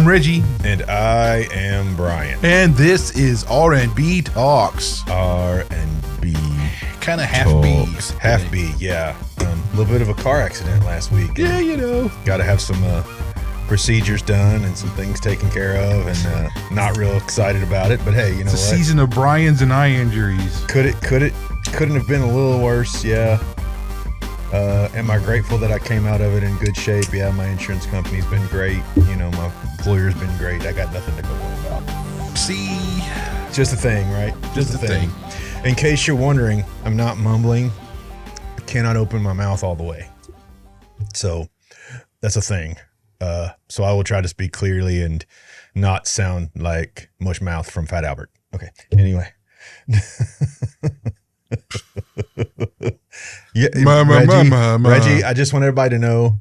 I'm Reggie. And I am Brian. And this is R&B Talks. R&B Kind of half B. Half B, yeah. A little bit of a car accident last week. Yeah, you know. Got to have some procedures done and some things taken care of, and not real excited about it. But hey, you know it's a season of Brian's and eye injuries. Couldn't have been a little worse, yeah. Am I grateful that I came out of it in good shape? Yeah, my insurance company's been great. You know, my employer's been great. I got nothing to complain about. See? Just a thing, right? Just a thing. In case you're wondering, I'm not mumbling. I cannot open my mouth all the way. So that's a thing. So I will try to speak clearly and not sound like Mush Mouth from Fat Albert. Okay. Anyway. Yeah, Reggie, I just want everybody to know,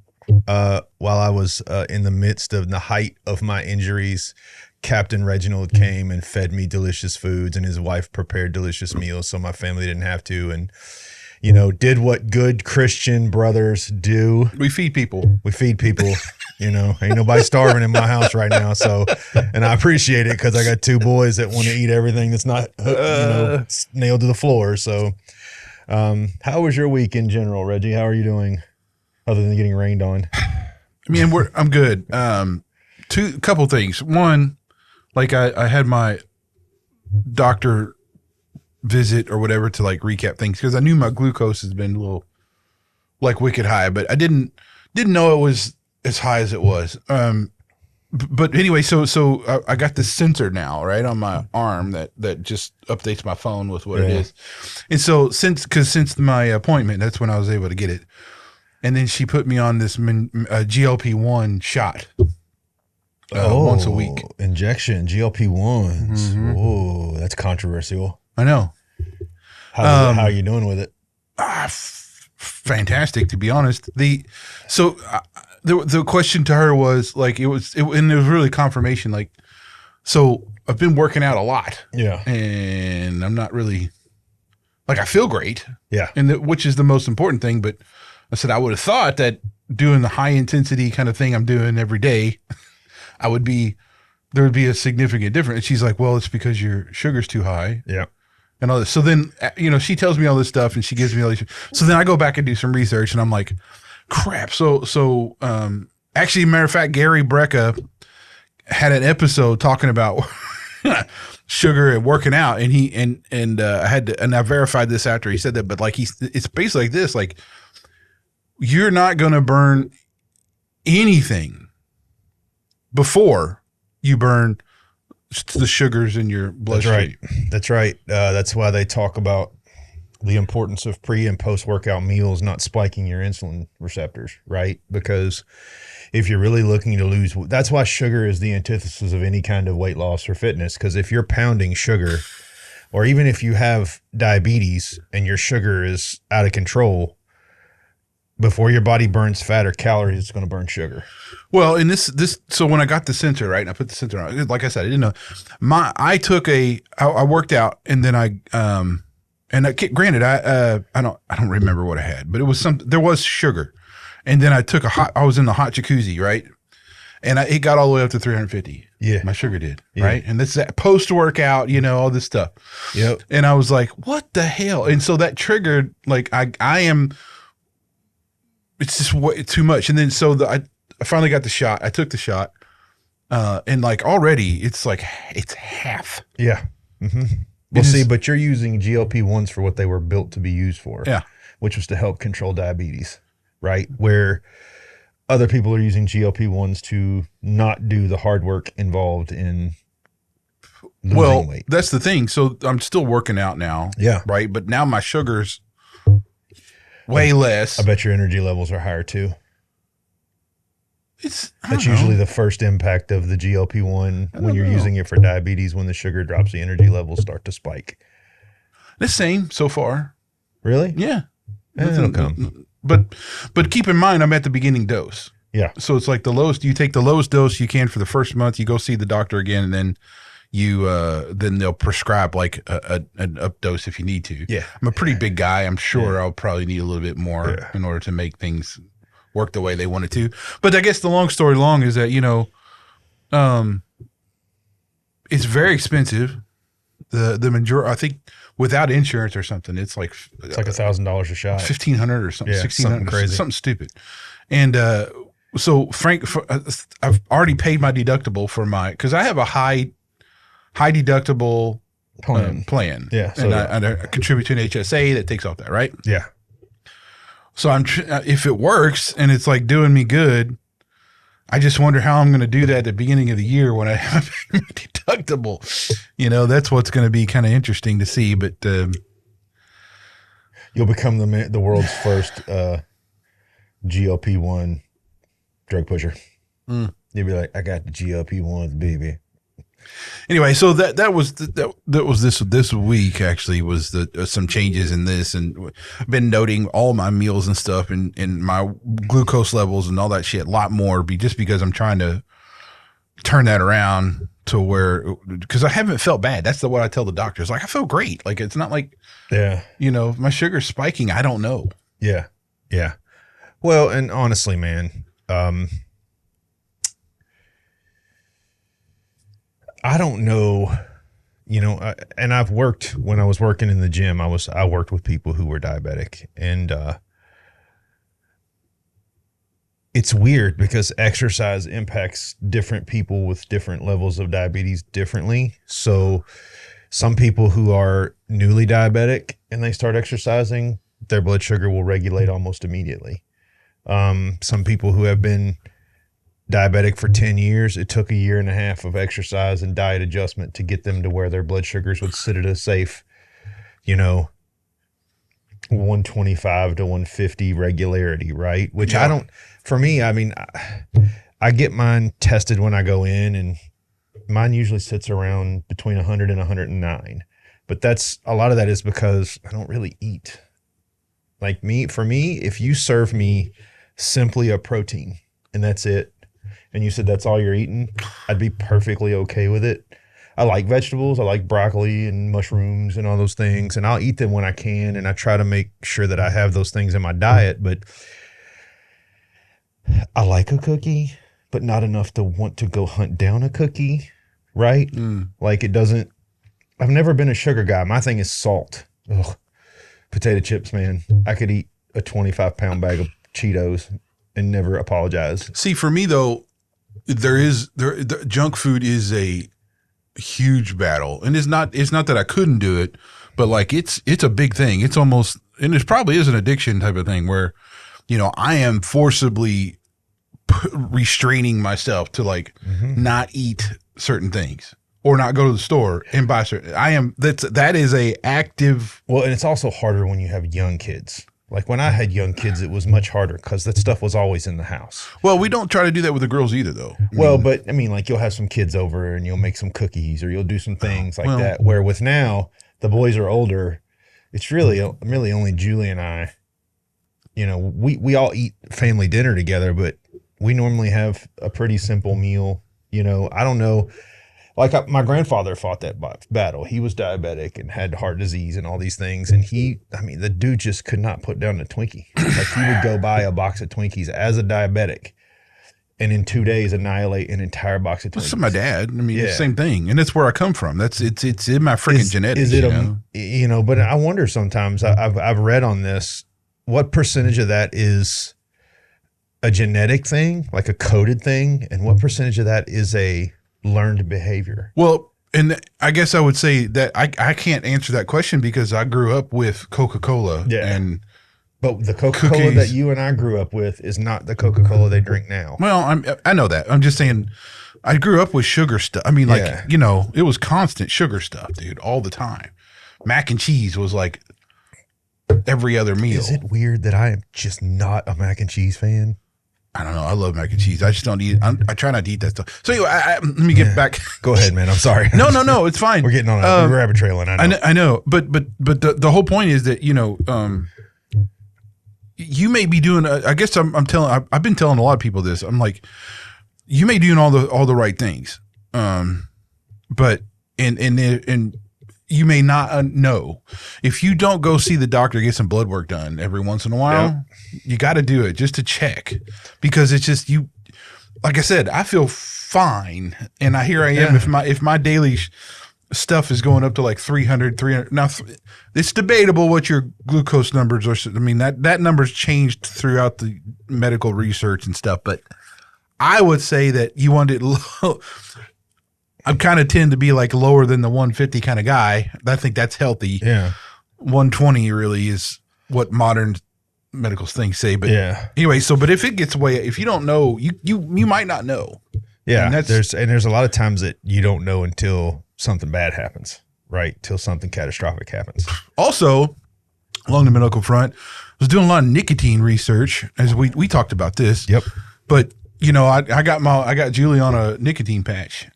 while I was in the midst of the height of my injuries, Captain Reginald came and fed me delicious foods, and his wife prepared delicious meals so my family didn't have to, and, you know, did what good Christian brothers do. We feed people. You know, ain't nobody starving in my house right now. So, and I appreciate it because I got two boys that want to eat everything that's not, nailed to the floor. So, how was your week in general, Reggie? How are you doing other than getting rained on? I mean, I'm good. Couple things. One, like I had my doctor visit or whatever to like recap things because I knew my glucose has been a little like wicked high, but I didn't know it was as high as it was. But anyway, so I got this sensor now, right, on my arm that just updates my phone with what it is. And so since my appointment, that's when I was able to get it. And then she put me on this GLP-1 shot once a week. Injection, GLP-1s. Mm-hmm. Whoa, that's controversial. I know. How are you doing with it? Fantastic, to be honest. The question to her was like, and it was really confirmation. Like, so I've been working out a lot. Yeah. And I'm not really, like, I feel great. Yeah. Which is the most important thing. But I said, I would have thought that doing the high intensity kind of thing I'm doing every day, there would be a significant difference. And she's like, well, it's because your sugar's too high. Yeah. And all this. So then, you know, she tells me all this stuff and she gives me all these. So then I go back and do some research and I'm like, crap. So actually, matter of fact, Gary Brecka had an episode talking about sugar and working out, and I verified this after he said that, but like it's basically like this, like you're not going to burn anything before you burn the sugars in your bloodstream. That's right. That's why they talk about the importance of pre and post workout meals not spiking your insulin receptors, right? Because if you're really looking to lose, that's why sugar is the antithesis of any kind of weight loss or fitness. Because if you're pounding sugar, or even if you have diabetes and your sugar is out of control, before your body burns fat or calories, it's going to burn sugar. Well, in so when I got the sensor, right, and I put the sensor on, like I said, I didn't know. I worked out, and then granted, I don't remember what I had, but it was there was sugar. And then I was in the hot jacuzzi, right? And it got all the way up to 350. Yeah. My sugar did, right? And this is post-workout, you know, all this stuff. Yep. And I was like, what the hell? And so that triggered, like, it's just way too much. And then I finally got the shot. I took the shot. And like already it's half. Yeah. Mm-hmm. Well, see, but you're using GLP-1s for what they were built to be used for. Yeah. Which was to help control diabetes, right? Where other people are using GLP-1s to not do the hard work involved in losing weight. That's the thing. So I'm still working out now. Yeah. Right. But now my sugar's way less. I bet your energy levels are higher too. That's know. Usually the first impact of the GLP-1 when you're using it for diabetes. When the sugar drops, the energy levels start to spike. The same so far. Really? Yeah. It'll come. But keep in mind, I'm at the beginning dose. Yeah. So it's like you take the lowest dose you can for the first month. You go see the doctor again, and then then they'll prescribe like an up dose if you need to. Yeah. I'm a pretty big guy. I'm sure I'll probably need a little bit more in order to make things work the way they want it to. But I guess the long story long is that, you know, It's very expensive. The majority, I think, without insurance or something, it's like $1,000 a shot, 1,500 or something, Yeah, 1,600, something crazy. something stupid. And so Frank, I've already paid my deductible for because I have a high deductible plan. Yeah, so and I contribute to an HSA that takes off that, right? Yeah. So if it works and it's like doing me good, I just wonder how I'm going to do that at the beginning of the year when I have my deductible. You know, that's what's going to be kind of interesting to see. But you'll become the world's first GLP-1 drug pusher. You'll be like, I got the GLP-1s, baby. Anyway, so that was this week actually was some changes in this, and I've been noting all my meals and stuff and my glucose levels and all that shit a lot more just because I'm trying to turn that around to where, because I haven't felt bad. That's what I tell the doctors. Like, I feel great. Like, it's not like, if my sugar's spiking, I don't know. Yeah. Yeah. Well, and honestly, man, I don't know, and I've worked, when I was working in the gym, I worked with people who were diabetic, and it's weird because exercise impacts different people with different levels of diabetes differently. So some people who are newly diabetic and they start exercising, their blood sugar will regulate almost immediately. Some people who have been diabetic for 10 years, it took 1.5 years of exercise and diet adjustment to get them to where their blood sugars would sit at a safe, 125 to 150 regularity, right? Which I get mine tested when I go in, and mine usually sits around between 100 and 109. But a lot of that is because I don't really eat. Like for me, if you serve me simply a protein and that's it, and you said that's all you're eating, I'd be perfectly okay with it. I like vegetables. I like broccoli and mushrooms and all those things, and I'll eat them when I can, and I try to make sure that I have those things in my diet. But I like a cookie, but not enough to want to go hunt down a cookie, right? Like, I've never been a sugar guy. My thing is salt. Ugh. Potato chips, man. I could eat a 25-pound bag of Cheetos and never apologize. See, for me though, the junk food is a huge battle, and it's not that I couldn't do it, but like it's a big thing. It's almost, and it probably is an addiction type of thing where, I am forcibly restraining myself to like not eat certain things or not go to the store and buy certain. That is a active. Well, and it's also harder when you have young kids. Like when I had young kids, it was much harder because that stuff was always in the house. Well, we don't try to do that with the girls either, though. But like you'll have some kids over and you'll make some cookies or you'll do some things like that. Where with now, the boys are older. It's really only Julie and I. We all eat family dinner together, but we normally have a pretty simple meal. I don't know. Like my grandfather fought that battle. He was diabetic and had heart disease and all these things. And the dude just could not put down a Twinkie. Like he would go buy a box of Twinkies as a diabetic and in 2 days annihilate an entire box of Twinkies. That's my dad. It's the same thing. And that's where I come from. It's in my freaking genetics. But I wonder sometimes, I've read on this, what percentage of that is a genetic thing, like a coded thing, and what percentage of that is a learned behavior? Well, and I guess I would say that I can't answer that question because I grew up with Coca-Cola. Yeah. But the Coca-Cola that you and I grew up with is not the Coca-Cola they drink now. Well, I know that. I'm just saying I grew up with sugar stuff. It was constant sugar stuff, dude, all the time. Mac and cheese was like every other meal. Is it weird that I am just not a mac and cheese fan? I don't know. I love mac and cheese. I just don't eat. I try not to eat that stuff. So anyway, let me get back. Go ahead, man. I'm sorry. No. It's fine. We're getting on a rabbit trail, and I know. But the whole point is that you may be doing. I guess I'm telling. I've been telling a lot of people this. I'm like, you may be doing all the right things, but and you may not know. If you don't go see the doctor, get some blood work done every once in a while, you got to do it just to check, because it's just like I said, I feel fine. And here I am. If my daily stuff is going up to like 300. Now it's debatable what your glucose numbers are. I mean, that number's changed throughout the medical research and stuff, but I would say that you want it low. I kind of tend to be like lower than the 150 kind of guy. I think that's healthy. Yeah. 120 really is what modern medical things say. But anyway, but if it gets away, if you don't know, you might not know. Yeah. There's a lot of times that you don't know until something bad happens, right? Till something catastrophic happens. Also, along the medical front, I was doing a lot of nicotine research as we talked about this. Yep. But I got Julie on a nicotine patch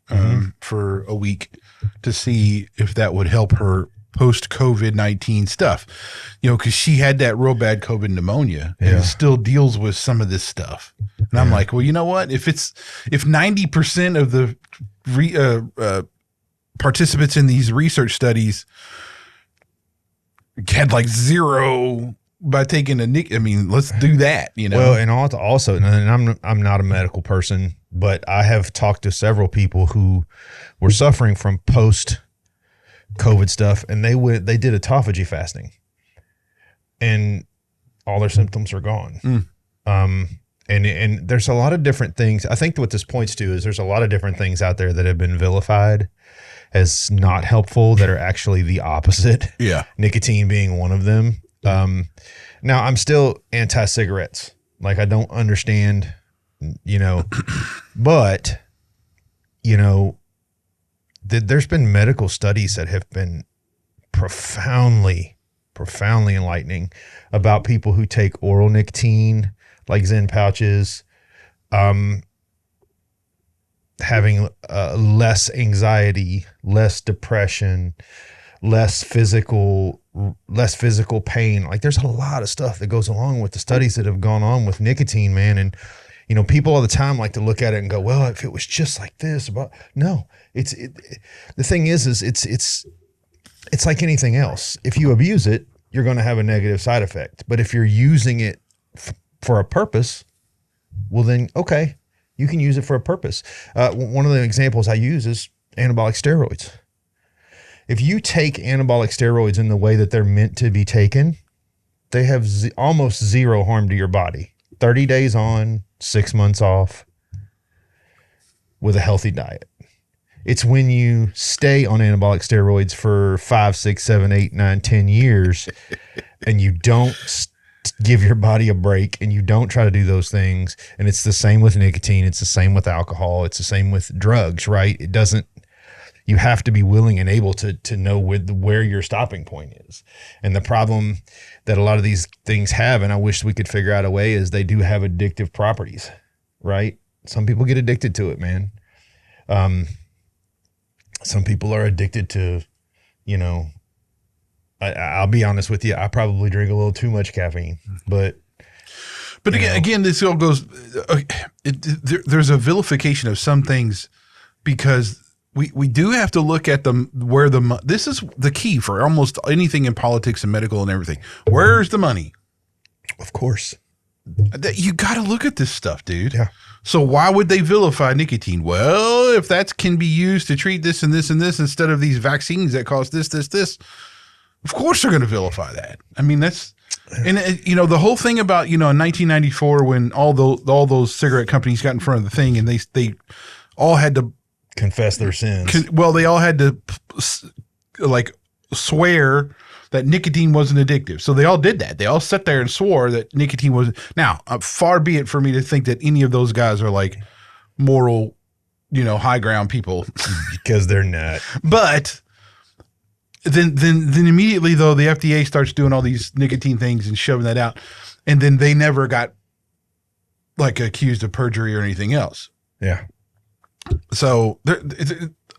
for a week to see if that would help her post COVID-19 stuff. Because she had that real bad COVID pneumonia and still deals with some of this stuff. And I'm like, well, you know what? If 90% of the participants in these research studies had like zero by taking I mean, let's do that, Well, and also, and I'm not a medical person, but I have talked to several people who were suffering from post-COVID stuff, and they did autophagy fasting, and all their symptoms are gone. And there's a lot of different things. I think what this points to is there's a lot of different things out there that have been vilified as not helpful that are actually the opposite. Yeah, nicotine being one of them. Now I'm still anti-cigarettes. Like, I don't understand, but there's been medical studies that have been profoundly enlightening about people who take oral nicotine, like Zen pouches, having less anxiety, less depression, less physical pain. Like, there's a lot of stuff that goes along with the studies that have gone on with nicotine, man. And, people all the time like to look at it and go, well, if it was just like this, but no, the thing is it's like anything else. If you abuse it, you're going to have a negative side effect. But if you're using it for a purpose, well then, okay, you can use it for a purpose. One of the examples I use is anabolic steroids. If you take anabolic steroids in the way that they're meant to be taken, they have almost zero harm to your body. 30 days on, 6 months off with a healthy diet. It's when you stay on anabolic steroids for 5, 6, 7, 8, 9, 10 years and you don't give your body a break and you don't try to do those things. And it's the same with nicotine. It's the same with alcohol. It's the same with drugs, right? You have to be willing and able to know where your stopping point is. And the problem that a lot of these things have, and I wish we could figure out a way, is they do have addictive properties, right? Some people get addicted to it, man. Some people are addicted to, I'll be honest with you, I probably drink a little too much caffeine, but again, this all goes, there's a vilification of some things because we do have to look at this is the key for almost anything in politics and medical and everything. Where's the money? Of course. You got to look at this stuff, dude. Yeah. So why would they vilify nicotine? Well, if that can be used to treat this and this and this instead of these vaccines that cause this, of course they're going to vilify that. I mean, that's, and the whole thing about, in 1994 when all those cigarette companies got in front of the thing and they all had to confess their sins. They all had to swear that nicotine wasn't addictive. So they all did that. They all sat there and swore that nicotine wasn't. Now, far be it for me to think that any of those guys are like moral, high ground people. Because they're not. But then immediately though, the FDA starts doing all these nicotine things and shoving that out. And then they never got like accused of perjury or anything else. Yeah. So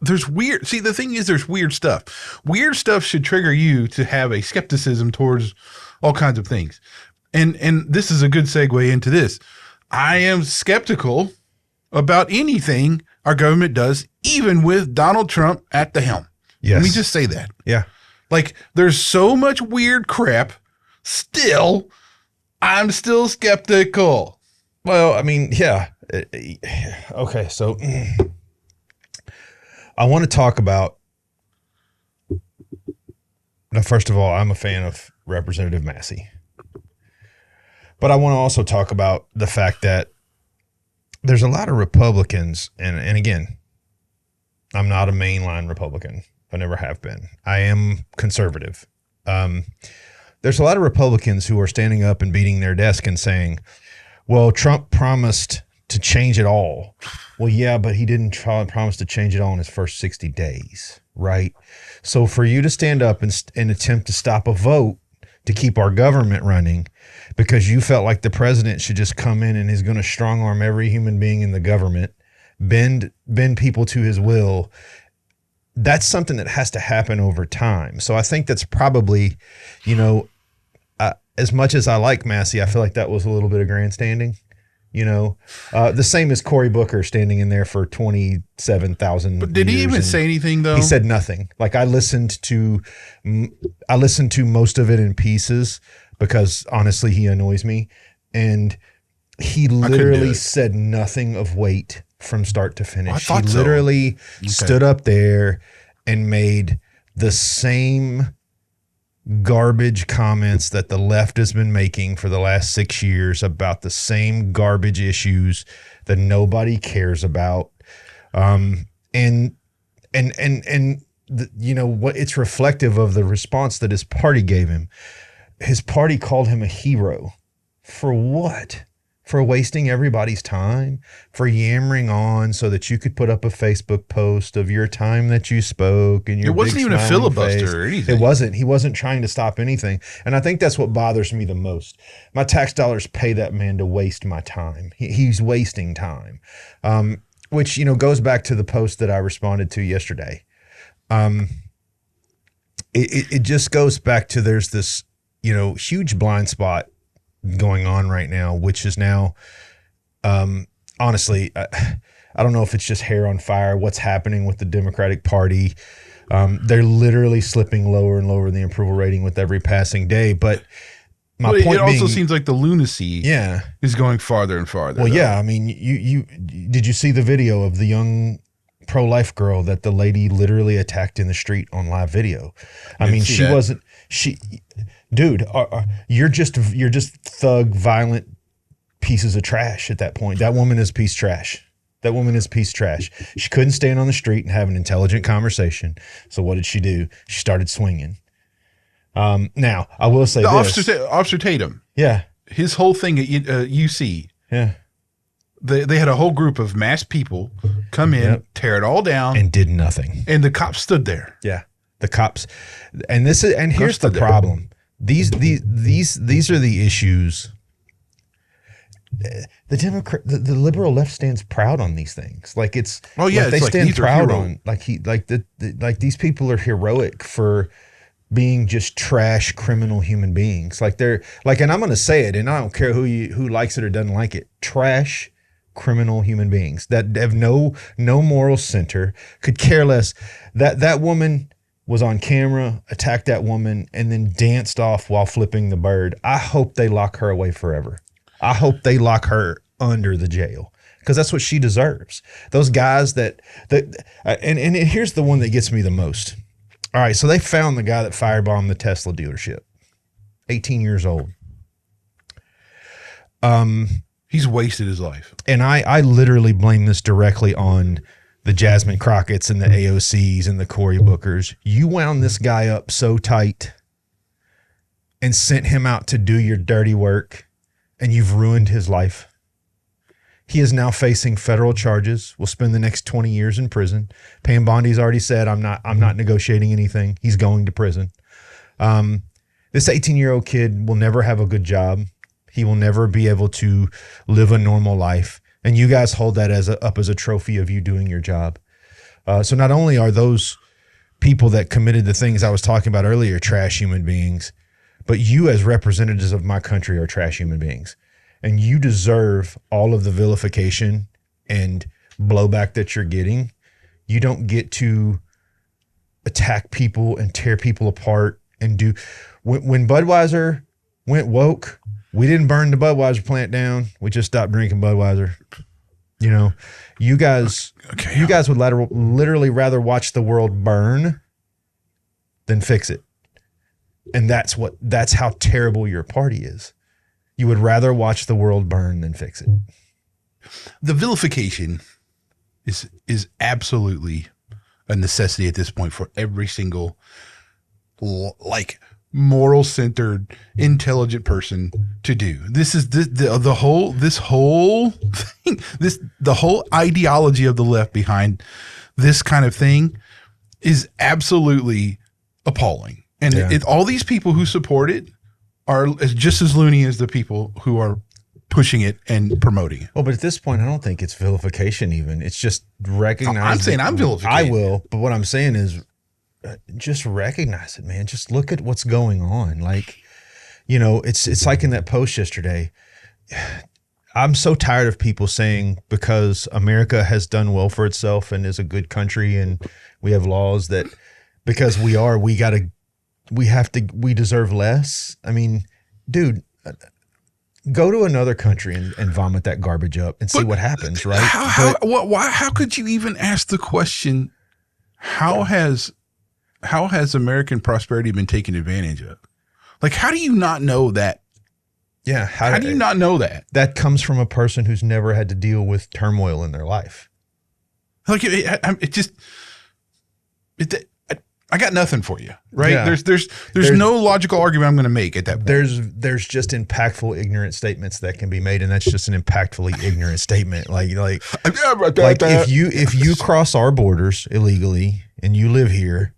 there's weird. See, the thing is, there's weird stuff. Weird stuff should trigger you to have a skepticism towards all kinds of things. And this is a good segue into this. I am skeptical about anything our government does, even with Donald Trump at the helm. Yes. Let me just say that. Yeah. Like, there's so much weird crap. Still, I'm still skeptical. Well, I mean, yeah. Okay, so I want to talk about. Now, first of all, I'm a fan of Representative Massey, but I want to also talk about the fact that there's a lot of Republicans, and again, I'm not a mainline Republican. I never have been. I am conservative. There's a lot of Republicans who are standing up and beating their desk and saying, well, Trump promised to change it all. Well, yeah, but he didn't promise to change it all in his first 60 days, right? So for you to stand up and attempt to stop a vote to keep our government running because you felt like the president should just come in and is going to strong arm every human being in the government, bend people to his will, that's something that has to happen over time. So I think that's probably, as much as I like Massey, I feel like that was a little bit of grandstanding. The same as Cory Booker standing in there for 27,000. But did he even say anything though? He said nothing. Like I listened to most of it in pieces because honestly, he annoys me. And he literally said nothing of weight from start to finish. He literally stood up there and made the same garbage comments that the left has been making for the last 6 years about the same garbage issues that nobody cares about. What it's reflective of the response that his party gave him. His party called him a hero. For what? For wasting everybody's time, for yammering on so that you could put up a Facebook post of your time that you spoke and your It wasn't even a filibuster or anything. It wasn't. He wasn't trying to stop anything. And I think that's what bothers me the most. My tax dollars pay that man to waste my time. He's wasting time, which, goes back to the post that I responded to yesterday. It just goes back to there's this, huge blind spot going on right now, which is now, honestly, I don't know if it's just hair on fire, what's happening with the Democratic Party. They're literally slipping lower and lower in the approval rating with every passing day. But my point it also being, seems like the lunacy is going farther and farther. Well, yeah. I mean, did you see the video of the young pro-life girl that the lady literally attacked in the street on live video? I mean, dude, you're just thug, violent pieces of trash at that point. That woman is piece trash. She couldn't stand on the street and have an intelligent conversation. So what did she do? She started swinging. Now, I will say Officer Tatum. Yeah. His whole thing at UC. Yeah. They had a whole group of masked people come in, tear it all down. And did nothing. And the cops stood there. Yeah. The cops. And here's the problem. These are the issues. The liberal left stands proud on these things. Like it's they stand proud on like these people are heroic for being just trash criminal human beings. Like they're like, and I'm going to say it, and I don't care who likes it or doesn't like it. Trash criminal human beings that have no moral center, could care less. That woman was on camera, attacked that woman, and then danced off while flipping the bird. I hope they lock her away forever. I hope they lock her under the jail because that's what she deserves. Those guys and here's the one that gets me the most. All right, so they found the guy that firebombed the Tesla dealership, 18 years old. He's wasted his life. And I literally blame this directly on the Jasmine Crockett's and the AOCs and the Cory Bookers. You wound this guy up so tight and sent him out to do your dirty work, and you've ruined his life. He is now facing federal charges, will spend the next 20 years in prison. Pam Bondi's already said, I'm not negotiating anything. He's going to prison. This 18-year-old kid will never have a good job. He will never be able to live a normal life. And you guys hold that up as a trophy of you doing your job. So not only are those people that committed the things I was talking about earlier trash human beings, but you as representatives of my country are trash human beings. And you deserve all of the vilification and blowback that you're getting. You don't get to attack people and tear people apart and do. When Budweiser went woke, we didn't burn the Budweiser plant down. We just stopped drinking Budweiser. You know, you guys would literally rather watch the world burn than fix it. And that's how terrible your party is. You would rather watch the world burn than fix it. The vilification is absolutely a necessity at this point for every single like moral centered, intelligent person to do. This is the whole thing, the whole ideology of the left behind this kind of thing is absolutely appalling. And all these people who support it are just as loony as the people who are pushing it and promoting it. Well, but at this point, I don't think it's vilification even. It's just recognizing. I'm saying I'm vilificating. I will, but what I'm saying is just recognize it, man. Just look at what's going on. Like, you know, it's like in that post yesterday. I'm so tired of people saying because America has done well for itself and is a good country and we have laws that because we deserve less. I mean, dude, go to another country and vomit that garbage up and see what happens, right? How could you even ask the question, how has American prosperity been taken advantage of? Like, how do you not know that? Yeah. How do you not know that? That comes from a person who's never had to deal with turmoil in their life. Like I got nothing for you, right? Yeah. There's no logical argument I'm going to make at that point. There's just impactful ignorant statements that can be made, and that's just an impactfully ignorant statement. Like if you cross our borders illegally and you live here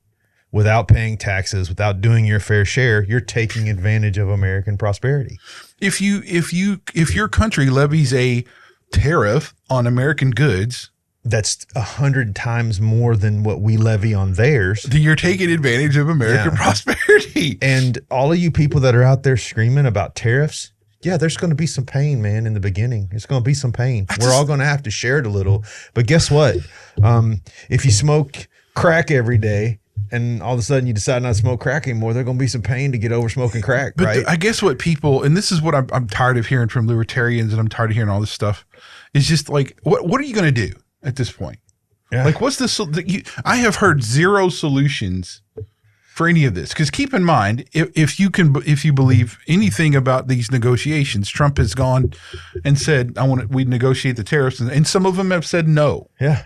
without paying taxes, without doing your fair share, you're taking advantage of American prosperity. If your country levies a tariff on American goods, that's 100 times more than what we levy on theirs. You're taking advantage of American prosperity. And all of you people that are out there screaming about tariffs, yeah, there's going to be some pain, man, in the beginning. There's going to be some pain. We're all going to have to share it a little. But guess what? If you smoke crack every day and all of a sudden you decide not to smoke crack anymore, there's going to be some pain to get over smoking crack, but right? I guess what people, and this is what I'm tired of hearing from libertarians, and I'm tired of hearing all this stuff, is just like, what are you going to do at this point? Yeah. Like, what's I have heard zero solutions for any of this. Because keep in mind, if you believe anything about these negotiations, Trump has gone and said, we negotiate the tariffs, and some of them have said no. Yeah,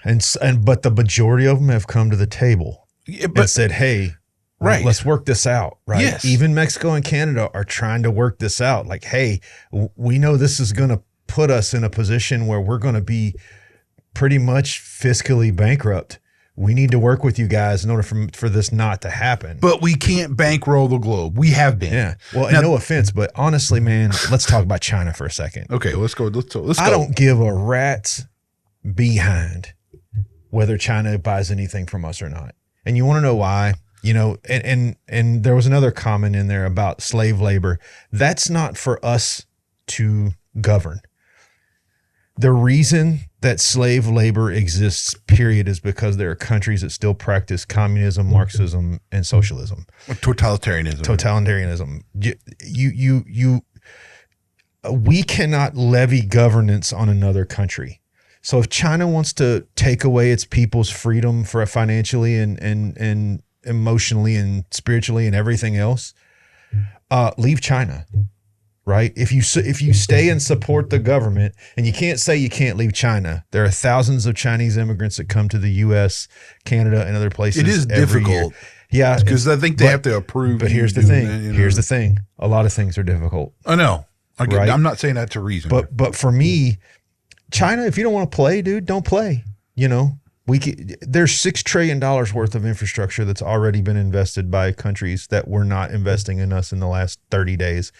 but the majority of them have come to the table and said, hey, right, let's work this out, right? Yes. Even Mexico and Canada are trying to work this out. Like, hey, we know this is going to put us in a position where we're going to be pretty much fiscally bankrupt. We need to work with you guys in order for this not to happen. But we can't bankroll the globe. We have been. Yeah. Well, now, no offense, but honestly, man, let's talk about China for a second. Okay, let's go. I don't give a rat's behind whether China buys anything from us or not. And you want to know why? You know, and there was another comment in there about slave labor. That's not for us to govern. The reason that slave labor exists, period, is because there are countries that still practice communism, Marxism, and socialism. Totalitarianism. We cannot levy governance on another country. So if China wants to take away its people's freedom for financially and emotionally and spiritually and everything else, leave China. Right? If you stay and support the government, and you can't say you can't leave China. There are thousands of Chinese immigrants that come to the U.S., Canada, and other places. It is difficult. Yeah. Because I think they have to approve. But here's the thing. Here's the thing. A lot of things are difficult. I know. Right? I'm not saying that to reason. But for me, China, if you don't want to play, dude, don't play. You know, there's $6 trillion worth of infrastructure that's already been invested by countries that were not investing in us in the last 30 days.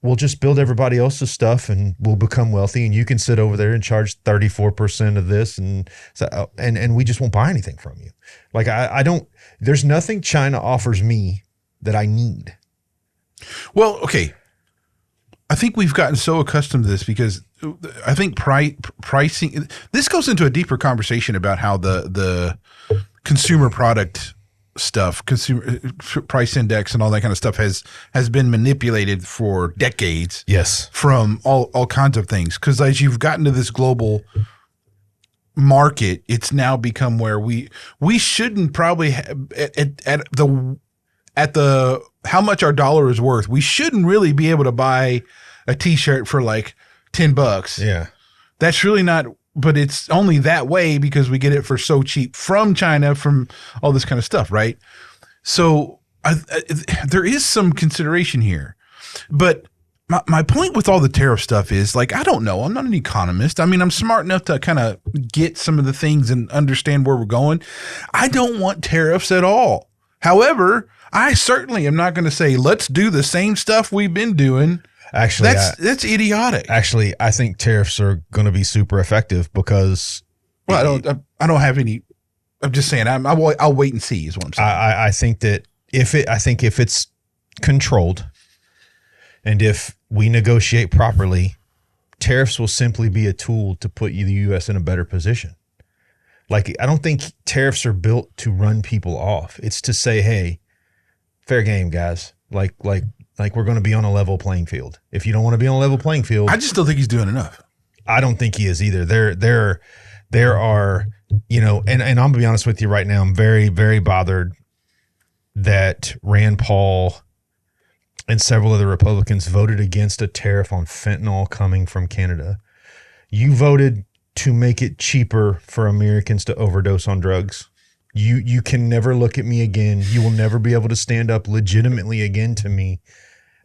We'll just build everybody else's stuff and we'll become wealthy, and you can sit over there and charge 34% of this, and we just won't buy anything from you. Like there's nothing China offers me that I need. Well, okay. I think we've gotten so accustomed to this because I think pricing, this goes into a deeper conversation about how the consumer product stuff, consumer price index and all that kind of stuff has been manipulated for decades. Yes. From all kinds of things. Because as you've gotten to this global market, it's now become where we shouldn't probably at the how much our dollar is worth. We shouldn't really be able to buy a t-shirt for like $10. Yeah. That's really not, but it's only that way because we get it for so cheap from China, from all this kind of stuff, right? So there is some consideration here. But my point with all the tariff stuff is, like, I don't know. I'm not an economist. I mean, I'm smart enough to kind of get some of the things and understand where we're going. I don't want tariffs at all. However, I certainly am not going to say, let's do the same stuff we've been doing. Actually, that's idiotic. Actually, I think tariffs are going to be super effective because. Well, I don't have any. I'm just saying. I'll wait and see. Is what I'm saying. I think that if it's controlled, and if we negotiate properly, tariffs will simply be a tool to put the U.S. in a better position. Like, I don't think tariffs are built to run people off. It's to say, hey, fair game, guys. Like we're going to be on a level playing field. If you don't want to be on a level playing field, I just don't think he's doing enough. I don't think he is either. There are, and I'm gonna be honest with you right now. I'm very, very bothered that Rand Paul and several of the Republicans voted against a tariff on fentanyl coming from Canada. You voted to make it cheaper for Americans to overdose on drugs. You can never look at me again. You will never be able to stand up legitimately again to me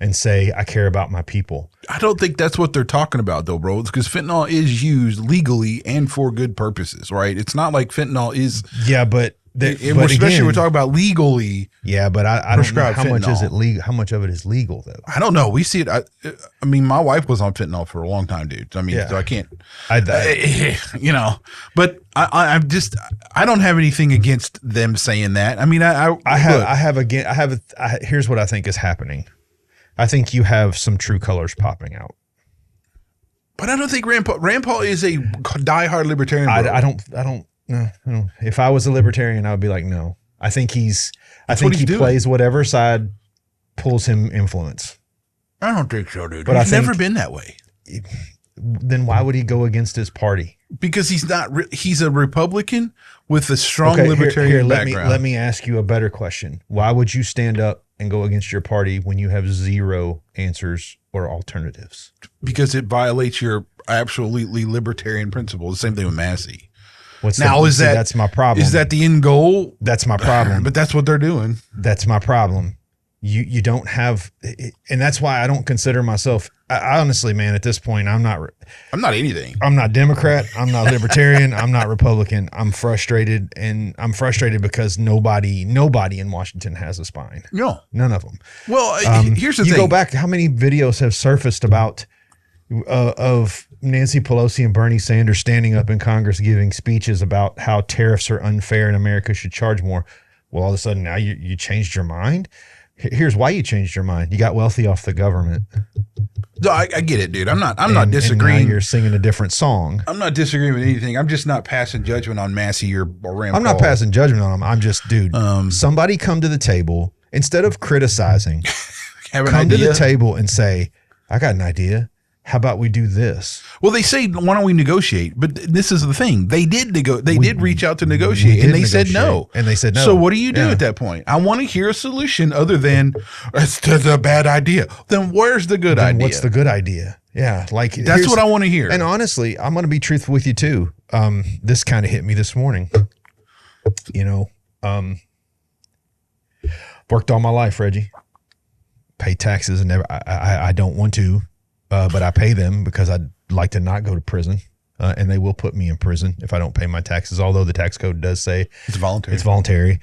and say, I care about my people. I don't think that's what they're talking about, though, bro. It's because fentanyl is used legally and for good purposes, right? It's not like fentanyl is. Yeah, but especially we're talking about legally. Yeah, but I don't know how much is it legal. How much of it is legal, though? I don't know. We see it. I mean, my wife was on fentanyl for a long time, dude. I mean, yeah. So I can't. But I'm just. I don't have anything against them saying that. I mean, here's what I think is happening. I think you have some true colors popping out. But I don't think Rand Paul is a diehard libertarian. Bro. I don't. No. If I was a libertarian, I would be like, no. I think he plays whatever side pulls him influence. I don't think so, dude. But he's never been that way. Then why would he go against his party? Because he's not. He's a Republican with a strong libertarian background. Let me ask you a better question. Why would you stand up and go against your party when you have zero answers or alternatives? Because it violates your absolutely libertarian principle. The same thing with Massey. That's my problem. Is that the end goal? That's my problem. But that's what they're doing. That's my problem. You don't have, and that's why I don't consider myself. I honestly, man, at this point, I'm not anything. I'm not Democrat. I'm not libertarian. I'm not Republican. I'm frustrated, and I'm frustrated because nobody in Washington has a spine. No, none of them. Well, here's the thing. You go back. How many videos have surfaced about of Nancy Pelosi and Bernie Sanders standing up in Congress giving speeches about how tariffs are unfair and America should charge more? Well, all of a sudden now you changed your mind. Here's why you changed your mind. You got wealthy off the government. No, I get it, dude. I'm not disagreeing. And now you're singing a different song. I'm not disagreeing with anything. I'm just not passing judgment on Massey or Rand Paul. I'm not passing judgment on him. I'm just, dude, somebody come to the table instead of criticizing. Come to the table and say, I got an idea. How about we do this? Well, they say, why don't we negotiate? But this is the thing. They did did reach out to negotiate, and they said no. And they said no. So what do you do at that point? I want to hear a solution other than it's a bad idea. Then where's the good idea? What's the good idea? Yeah, like that's what I want to hear. And honestly, I'm going to be truthful with you too. This kind of hit me this morning. Worked all my life, Reggie. Pay taxes and never. I don't want to. But I pay them because I'd like to not go to prison, and they will put me in prison if I don't pay my taxes, although the tax code does say it's voluntary. It's voluntary,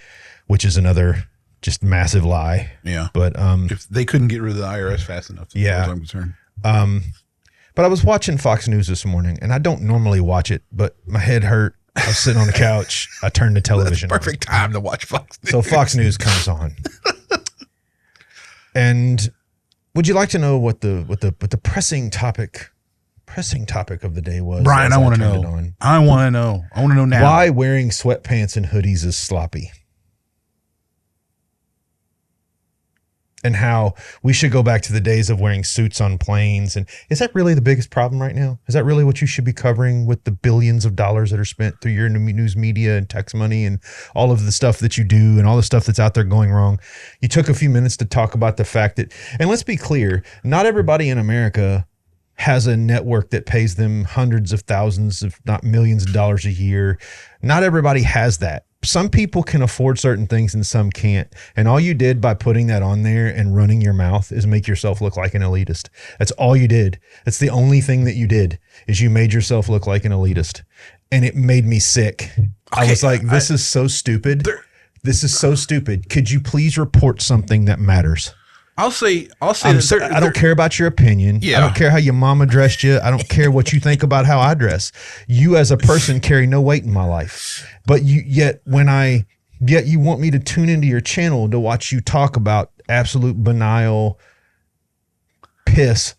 which is another just massive lie. Yeah. But if they couldn't get rid of the IRS fast enough, as far as I'm concerned. But I was watching Fox News this morning, and I don't normally watch it, but my head hurt. I was sitting on the couch. I turned the television on. Perfect time to watch Fox News. So Fox News comes on. And would you like to know what the pressing topic of the day was? Brian, I want to know. I want to know. I want to know now. Why wearing sweatpants and hoodies is sloppy. and how we should go back to the days of wearing suits on planes. And is that really the biggest problem right now? Is that really what you should be covering with the billions of dollars that are spent through your news media and tax money and all of the stuff that you do and all the stuff that's out there going wrong? You took a few minutes to talk about the fact that, and let's be clear, not everybody in America has a network that pays them hundreds of thousands, if not millions of dollars a year. Not everybody has that. Some people can afford certain things and some can't. And all you did by putting that on there and running your mouth is make yourself look like an elitist. That's all you did. That's the only thing that you did, is you made yourself look like an elitist. And it made me sick. Okay, I was like, this is so stupid. This is so stupid. Could you please report something that matters? I'll say that I don't care about your opinion. Yeah. I don't care how your mama dressed you. I don't care what you think about how I dress. You as a person carry no weight in my life. But yet you want me to tune into your channel to watch you talk about absolute banal piss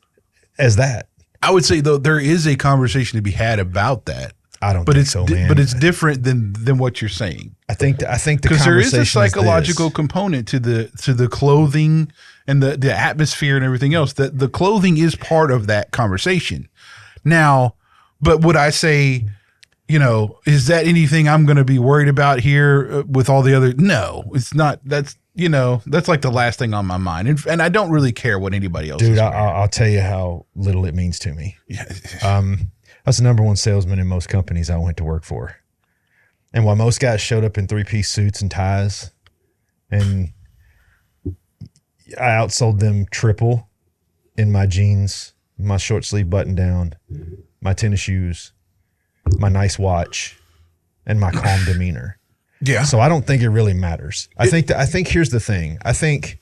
as that. I would say though there is a conversation to be had about that. I don't think so, man. But it's different than what you're saying. I think the because there is a psychological component to the clothing and the atmosphere and everything else. That the clothing is part of that conversation. Now, but would I say, is that anything I'm going to be worried about here with all the other? No, it's not. That's like the last thing on my mind, and I don't really care what anybody else. Dude, I'll tell you how little it means to me. Yeah. I was the number one salesman in most companies I went to work for. And while most guys showed up in 3-piece suits and ties, and I outsold them triple in my jeans, my short sleeve button down, my tennis shoes, my nice watch, and my calm demeanor. Yeah. So I don't think it really matters. I think here's the thing. I think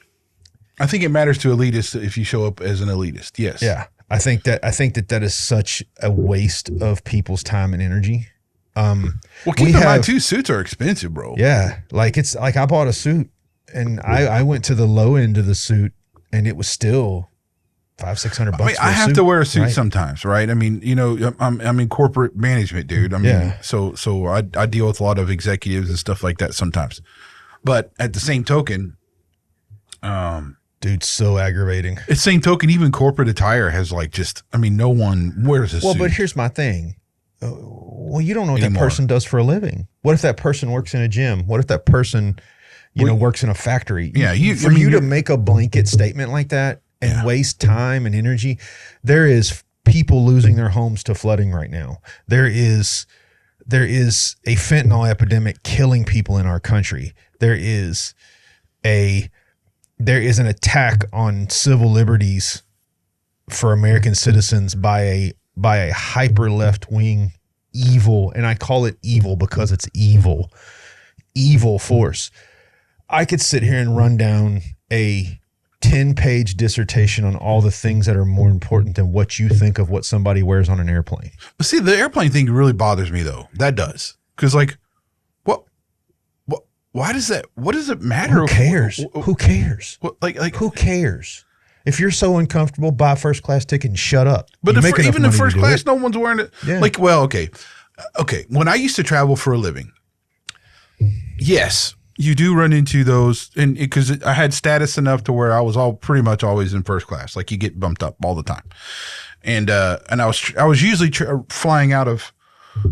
it matters to elitists if you show up as an elitist. Yes. Yeah. I think that is such a waste of people's time and energy. Well, keep in mind too, suits are expensive, bro. Yeah. Like it's like I bought a suit and I went to the low end of the suit and it was still $500-600 bucks. I have to wear a suit sometimes, right? I mean, I'm in corporate management, dude. I mean, so I deal with a lot of executives and stuff like that sometimes. But at the same token, dude, so aggravating. At the same token, even corporate attire has no one wears a suit. Well, but here's my thing. Well, you don't know what that person does for a living. What if that person works in a gym? What if that person, works in a factory? Yeah. For you to make a blanket statement like that and waste time and energy, there is people losing their homes to flooding right now. There is a fentanyl epidemic killing people in our country. There is an attack on civil liberties for American citizens by a hyper left wing evil, and I call it evil because it's evil force. I could sit here and run down a 10-page dissertation on all the things that are more important than what you think of what somebody wears on an airplane. But see, the airplane thing really bothers me though. That does. Because why does that? What does it matter? Who cares? Who cares? Who cares? If you're so uncomfortable, buy a first class ticket and shut up. But even in first class, no one's wearing it. Yeah. Okay. When I used to travel for a living, yes, you do run into those, and because I had status enough to where I was pretty much always in first class. Like you get bumped up all the time, and I was usually flying out of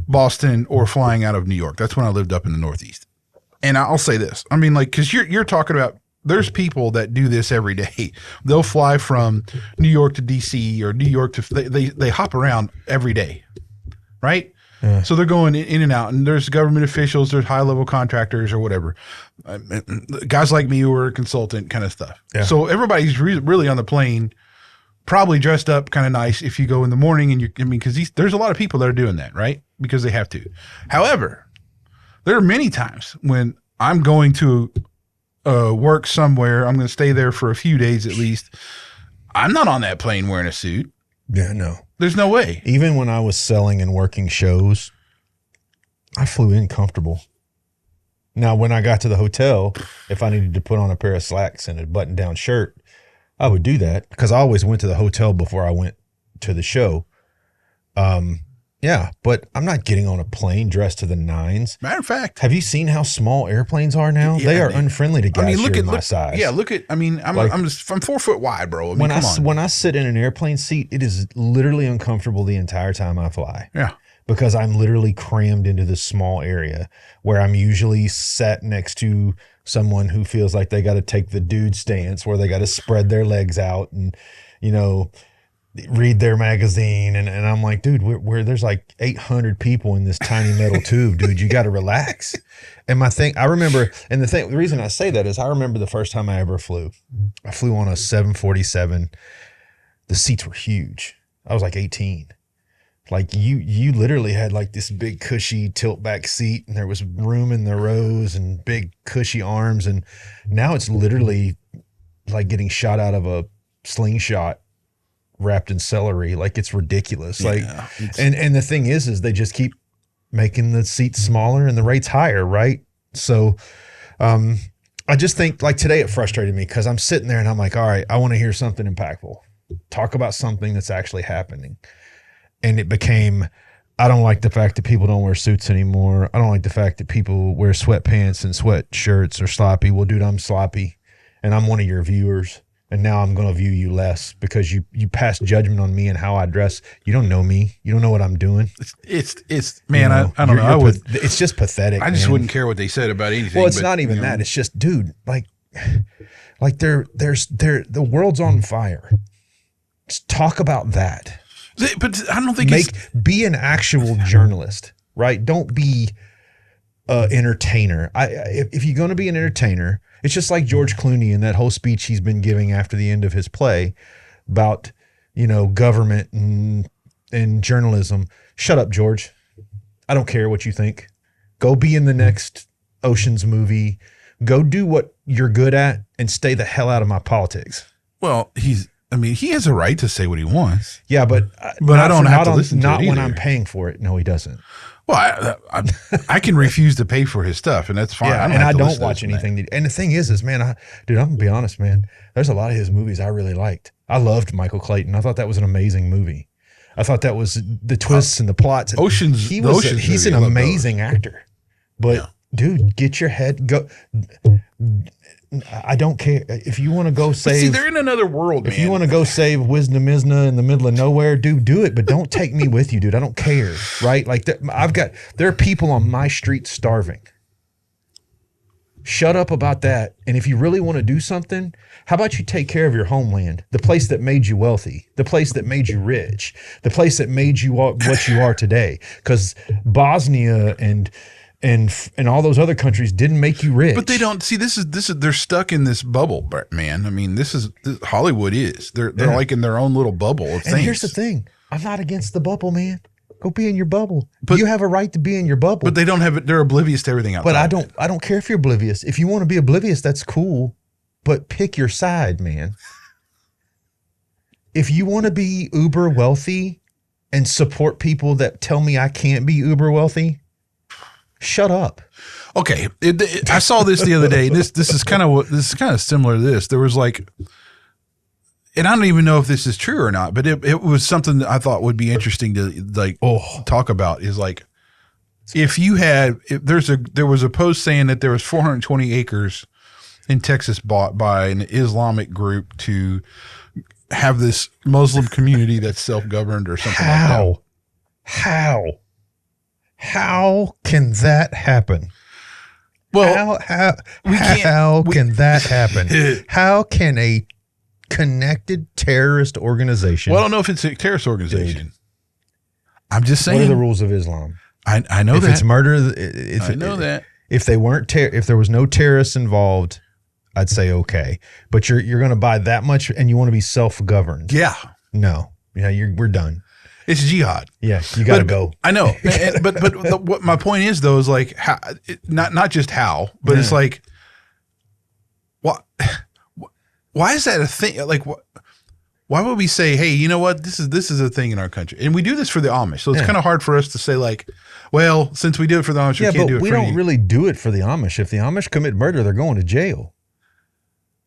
Boston or flying out of New York. That's when I lived up in the Northeast. And I'll say this. I mean, because you're talking about, there's people that do this every day. They'll fly from New York to DC or New York to, they hop around every day, right? Yeah. So they're going in and out, and there's government officials, there's high-level contractors or whatever. Guys like me who are a consultant kind of stuff. Yeah. So everybody's really on the plane, probably dressed up kind of nice if you go in the morning, and because there's a lot of people that are doing that, right? Because they have to. However, there are many times when I'm going to work somewhere, I'm going to stay there for a few days at least. I'm not on that plane wearing a suit. Yeah, no. There's no way. Even when I was selling and working shows, I flew in comfortable. Now, when I got to the hotel, if I needed to put on a pair of slacks and a button-down shirt, I would do that because I always went to the hotel before I went to the show. Yeah, but I'm not getting on a plane dressed to the nines. Matter of fact, have you seen how small airplanes are now? They are unfriendly to guys my size. Yeah, look at. I mean, I'm 4 foot wide, bro. I mean, when I sit in an airplane seat, it is literally uncomfortable the entire time I fly. Yeah, because I'm literally crammed into this small area where I'm usually sat next to someone who feels like they got to take the dude stance, where they got to spread their legs out and, read their magazine. And I'm like, dude, we're there's like 800 people in this tiny metal tube, dude. You got to relax. And the reason I say that is I remember the first time I ever flew. I flew on a 747. The seats were huge. I was like 18. Like you literally had like this big cushy tilt back seat, and there was room in the rows and big cushy arms. And now it's literally like getting shot out of a slingshot wrapped in celery. Like, it's ridiculous. Yeah, and the thing is they just keep making the seats smaller and the rates higher. Right. So, I just think, like, today it frustrated me because I'm sitting there and I'm like, all right, I want to hear something impactful. Talk about something that's actually happening. And it became, I don't like the fact that people don't wear suits anymore. I don't like the fact that people wear sweatpants and sweatshirts or sloppy. Well, dude, I'm sloppy and I'm one of your viewers. And now I'm going to view you less because you pass judgment on me and how I dress. You don't know me. You don't know what I'm doing. It's man, I don't know. It's just pathetic. I just wouldn't care what they said about anything. Well, it's not even that. It's just, dude, like the world's on fire. Just talk about that. But I don't think be an actual journalist, right? Don't be an entertainer. If you're going to be an entertainer, it's just like George Clooney in that whole speech he's been giving after the end of his play about, government and journalism. Shut up, George. I don't care what you think. Go be in the next Ocean's movie. Go do what you're good at and stay the hell out of my politics. Well, he has a right to say what he wants. Yeah, but I don't have to listen to it not when either. I'm paying for it. No, he doesn't. Well, I can refuse to pay for his stuff, and that's fine. Yeah, I don't watch anything. And the thing is, man, I'm gonna be honest, man. There's a lot of his movies I really liked. I loved Michael Clayton. I thought that was an amazing movie. I thought that was the twists and the plots. He's an amazing actor. But dude, get your head go. I don't care if you want to go save. See, they're in another world. If you want to go save Wisnamizna in the middle of nowhere, dude, do it. But don't take me with you, dude. I don't care, right? Like, there are people on my street starving. Shut up about that. And if you really want to do something, how about you take care of your homeland, the place that made you wealthy, the place that made you rich, the place that made you what you are today? Because Bosnia and all those other countries didn't make you rich. But they don't see this is they're stuck in this bubble, man. I mean, this Hollywood is. They're like in their own little bubble of things. And here's the thing. I'm not against the bubble, man. Go be in your bubble. But you have a right to be in your bubble. But they don't have it. They're oblivious to everything outside. But I don't care if you're oblivious. If you want to be oblivious, that's cool. But pick your side, man. If you want to be uber wealthy and support people that tell me I can't be uber wealthy, shut up. Okay, I saw this the other day. This is kind of similar to this. There was like, and I don't even know if this is true or not, but it was something that I thought would be interesting to talk about. Is like, there was a post saying that there was 420 acres in Texas bought by an Islamic group to have this Muslim community that's self-governed or something like that. How can that happen? Well, how can that happen? How can a connected terrorist organization? Well, I don't know if it's a terrorist organization. Dude. I'm just saying. What are the rules of Islam? I know if that. It's murder. I know that. If they weren't, if there was no terrorists involved, I'd say okay. But you're going to buy that much, and you want to be self-governed. Yeah. No. Yeah. We're done. It's jihad. Yeah, you got to go. I know, but what my point is though is like how, not just how, but it's like, why is that a thing? Like, why would we say, hey, you know what, this is a thing in our country, and we do this for the Amish, so it's kind of hard for us to say like, well, since we do it for the Amish, we can't do it for you. We don't really do it for the Amish. If the Amish commit murder, they're going to jail.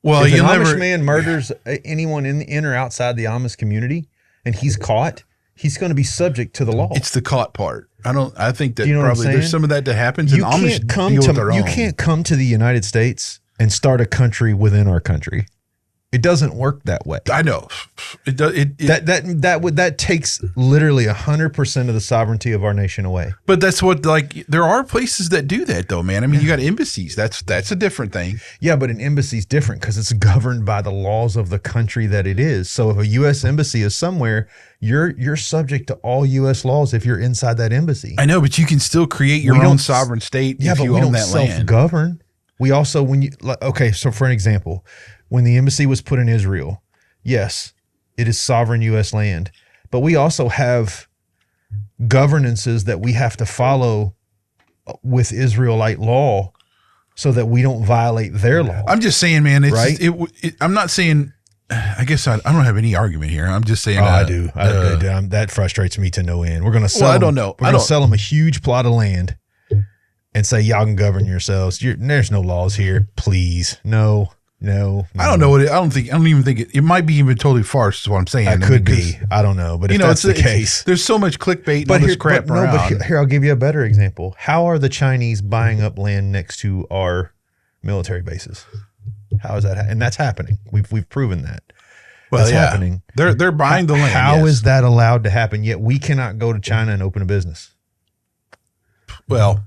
Well, if an Amish man murders anyone in or outside the Amish community, and he's caught, he's going to be subject to the law. It's the caught part. I think that you know probably there's some of that happens. And Amish deal with their own. You can't come to the United States and start a country within our country. It doesn't work that way. I know. It does. That takes literally 100% of the sovereignty of our nation away. But that's what, like, there are places that do that though, man. I mean, you got embassies. That's a different thing. Yeah, but an embassy is different because it's governed by the laws of the country that it is. So if a U.S. embassy is somewhere, you're subject to all U.S. laws if you're inside that embassy. I know, but you can still create your own sovereign state if you own that land. Self-govern. We also, so for an example, when the embassy was put in Israel, yes, it is sovereign U.S. land, but we also have governances that we have to follow with Israelite law so that we don't violate their law. I'm just saying, man, it's right? I'm not saying, I guess I don't have any argument here. I'm just saying. I do. That frustrates me to no end. We're going to sell I don't know. We're going to sell them a huge plot of land and say, y'all can govern yourselves. There's no laws here. Please. No. I don't know what I don't even think it might be even totally farce is what I'm saying. That could be. I don't know. But if that's the case. There's so much clickbait and all this crap around. But here, I'll give you a better example. How are the Chinese buying up land next to our military bases? How is that? And that's happening. We've proven that. Well, that's happening. They're buying the land. How is that allowed to happen? Yet we cannot go to China and open a business. Well,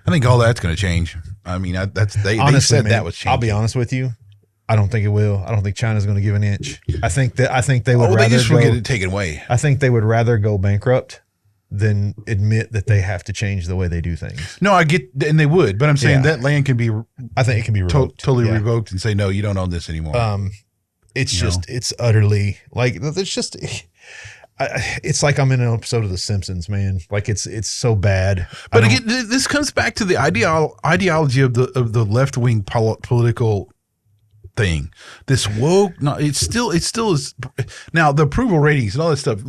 I think all that's going to change. I mean, they said that was changing. I'll be honest with you. I don't think it will. I don't think China's going to give an inch. I think they would rather they just will get it taken away. I think they would rather go bankrupt than admit that they have to change the way they do things. No, I get, and they would, but I'm saying that land can be. I think it can be revoked, totally revoked, and say no, you don't own this anymore. It's utterly like it's just. It's like I'm in an episode of The Simpsons, man. Like it's so bad. But again, this comes back to the ideology of the left wing political thing. This woke, no, it still is. Now the approval ratings and all that stuff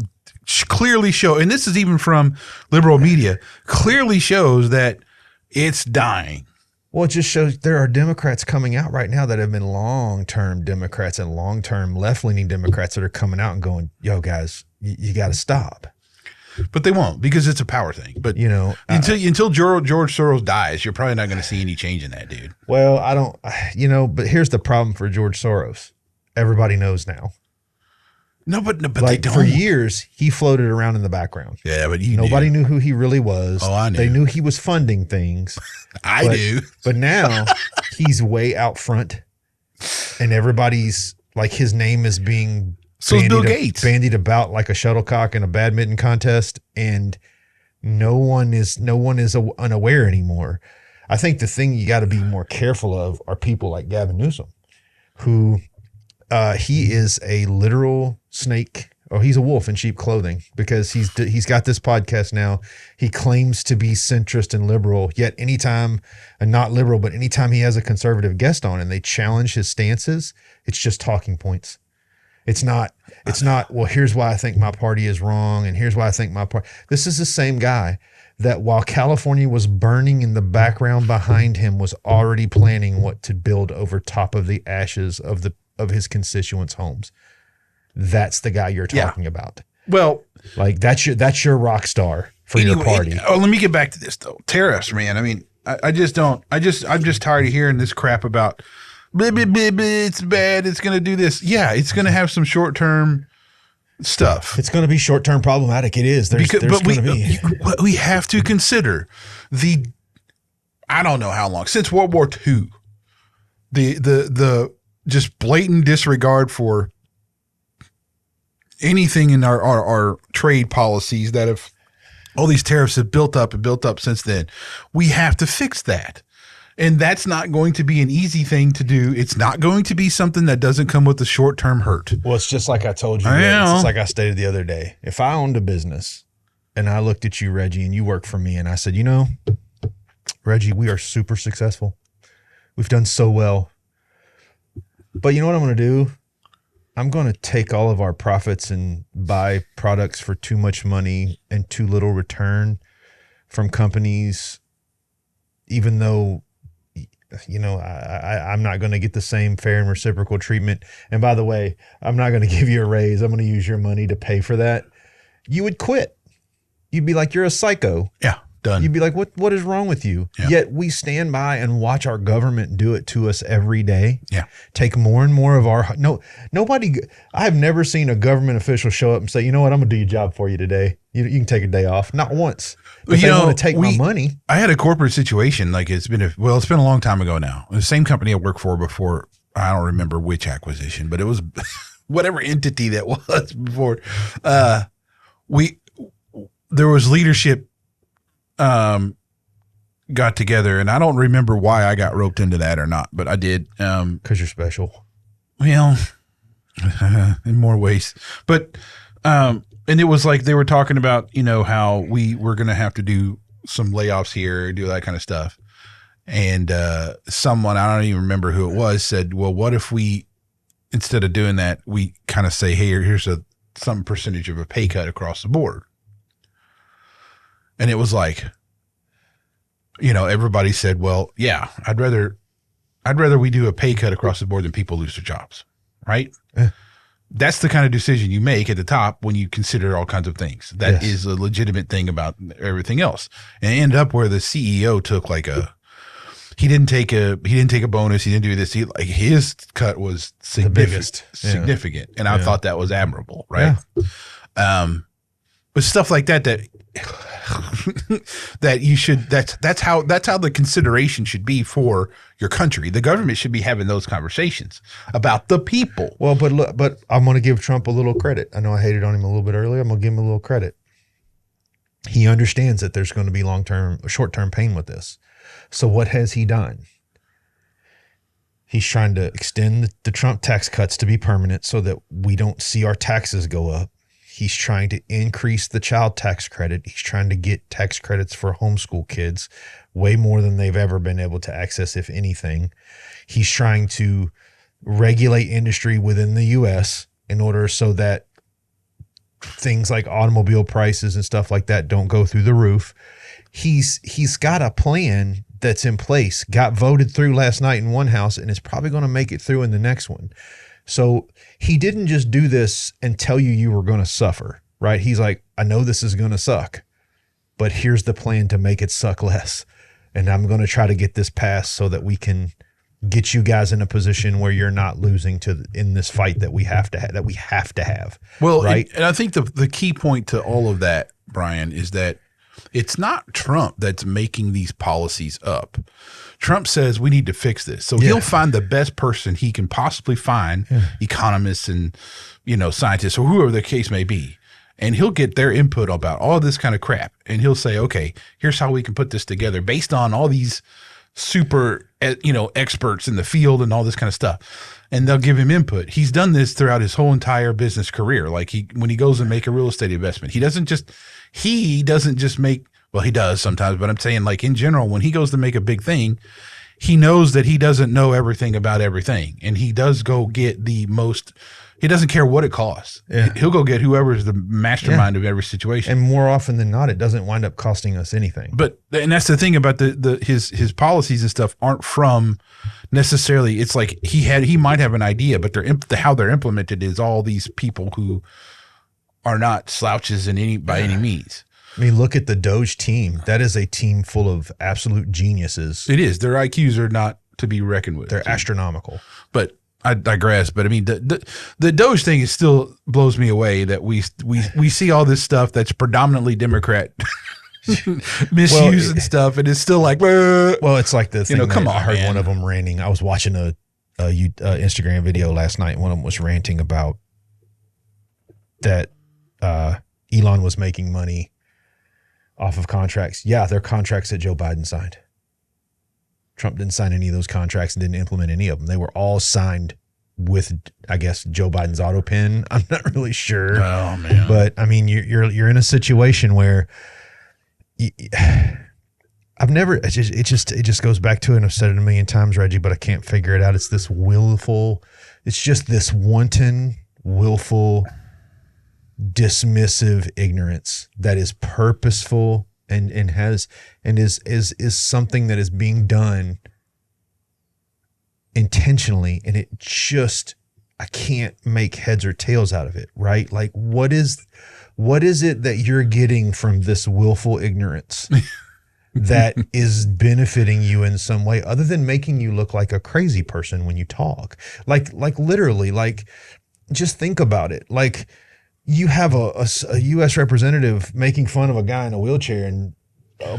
clearly show, and this is even from liberal media, clearly shows that it's dying. Well, it just shows there are Democrats coming out right now that have been long-term Democrats and long-term left-leaning Democrats that are coming out and going, yo, guys, you got to stop. But they won't because it's a power thing. But until George Soros dies, you're probably not going to see any change in that, dude. Well, I don't, but here's the problem for George Soros. Everybody knows now. No, but like they don't. For years, he floated around in the background. Yeah, but nobody knew who he really was. Oh, I knew. They knew he was funding things. I knew. But now he's way out front, and everybody's like his name is being Bill Gates bandied about like a shuttlecock in a badminton contest, and no one is unaware anymore. I think the thing you got to be more careful of are people like Gavin Newsom, who. He is a literal snake, or he's a wolf in sheep clothing because he's got this podcast now. He claims to be centrist and liberal, yet anytime, and not liberal, but anytime he has a conservative guest on and they challenge his stances, it's just talking points. It's not, well, here's why I think my party is wrong, and here's why I think my party. This is the same guy that while California was burning in the background behind him was already planning what to build over top of the ashes of his constituents' homes. That's the guy you're talking about. Well, like that's your rock star for your party. Let me get back to this though. Tariffs, man. I mean, I'm just tired of hearing this crap about blah, blah, blah, blah, it's bad. It's going to do this. Yeah, it's going to have some short-term stuff. It's going to be short-term problematic. It is. There's going to be. We have to consider I don't know how long, since World War II, the just blatant disregard for anything in our trade policies that have all these tariffs have built up since then. We have to fix that. And that's not going to be an easy thing to do. It's not going to be something that doesn't come with a short-term hurt. Well, it's just like I told you. It's just like I stated the other day. If I owned a business and I looked at you, Reggie, and you work for me, and I said, Reggie, we are super successful. We've done so well. But you know what I'm going to do? I'm going to take all of our profits and buy products for too much money and too little return from companies, even though, I'm not going to get the same fair and reciprocal treatment. And by the way, I'm not going to give you a raise. I'm going to use your money to pay for that. you would quit. You'd be like, you're a psycho. Yeah. Done. You'd be like, what is wrong with you? Yeah. Yet we stand by and watch our government do it to us every day. Yeah. Take more and more of our, nobody, I have never seen a government official show up and say, you know what, I'm going to do your job for you today. You can take a day off. Not once. But they want to take my money. I had a corporate situation, like it's been a long time ago now. The same company I worked for before, I don't remember which acquisition, but it was whatever entity that was before. There was leadership got together, and I don't remember why I got roped into that or not, but I did. Because you're special. Well, in more ways. But and it was like they were talking about, how we were going to have to do some layoffs here, do that kind of stuff. And someone, I don't even remember who it was, said, well, what if we, instead of doing that, we kind of say, hey, here's some percentage of a pay cut across the board. And it was like, everybody said, well, yeah, I'd rather we do a pay cut across the board than people lose their jobs. Right. That's the kind of decision you make at the top when you consider all kinds of things. That is a legitimate thing about everything else. And it ended up where the CEO took he didn't take a bonus. He didn't do this. His cut was significant. And I thought that was admirable. Right. Yeah. But stuff like that you should, that's how the consideration should be for your country. The government should be having those conversations about the people. Well, but I'm going to give Trump a little credit. I know I hated on him a little bit earlier. I'm going to give him a little credit. He understands that there's going to be short-term pain with this. So what has he done? He's trying to extend the Trump tax cuts to be permanent so that we don't see our taxes go up. He's trying to increase the child tax credit. He's trying to get tax credits for homeschool kids, way more than they've ever been able to access, if anything. He's trying to regulate industry within the U.S. in order so that things like automobile prices and stuff like that don't go through the roof. He's got a plan that's in place, got voted through last night in one house, and is probably going to make it through in the next one. So he didn't just do this and tell you were going to suffer, right? He's like, I know this is going to suck, but here's the plan to make it suck less. And I'm going to try to get this passed so that we can get you guys in a position where you're not losing in this fight that we have to have. Well, right. And I think the key point to all of that, Brian, is that it's not Trump that's making these policies up. Trump says we need to fix this. So he'll find the best person he can possibly find, economists and, scientists or whoever the case may be. And he'll get their input about all this kind of crap. And he'll say, okay, here's how we can put this together based on all these super, experts in the field and all this kind of stuff. And they'll give him input. He's done this throughout his whole entire business career. Like when he goes and make a real estate investment, he doesn't just make, well, he does sometimes, but I'm saying like in general, when he goes to make a big thing, he knows that he doesn't know everything about everything. And he does go get he doesn't care what it costs. Yeah. He'll go get whoever's the mastermind of every situation. And more often than not, it doesn't wind up costing us anything. And that's the thing about his policies and stuff aren't from necessarily, it's like he might have an idea, but how they're implemented is all these people who are not slouches by any means. I mean, look at the Doge team. That is a team full of absolute geniuses. It is. Their IQs are not to be reckoned with. They're astronomical. But I digress. But I mean, the Doge thing still blows me away that we see all this stuff that's predominantly Democrat misuse and stuff, and it's still like, well, it's like the thing. Come on, I heard man. One of them ranting. I was watching a Instagram video last night. One of them was ranting about that Elon was making money off of contracts. Yeah, they're contracts that Joe Biden signed. Trump didn't sign any of those contracts and didn't implement any of them. They were all signed with, I guess, Joe Biden's auto pen. I'm not really sure. Oh man! But I mean, you're in a situation where I've never. It just goes back to it. And I've said it a million times, Reggie, but I can't figure it out. It's this willful. It's just this wanton, willful, dismissive ignorance that is purposeful and is something that is being done intentionally, and it just, I can't make heads or tails out of it, right? Like what is what is it that you're getting from this willful ignorance that is benefiting you in some way other than making you look like a crazy person when you talk? Like literally, like, just think about it. Like, you have a U.S. representative making fun of a guy in a wheelchair and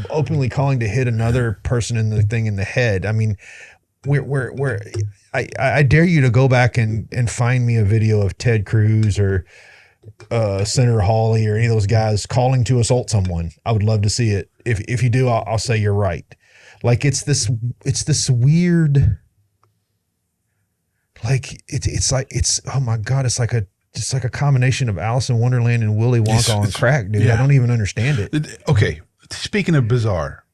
openly calling to hit another person in the head. I mean, I dare you to go back and find me a video of Ted Cruz or Senator Hawley or any of those guys calling to assault someone. I would love to see it. If you do, I'll say you're right. Like, it's this weird, like, it's oh my God, it's like a combination of Alice in Wonderland and Willy Wonka on crack, dude. Yeah. I don't even understand it. Okay, speaking of bizarre,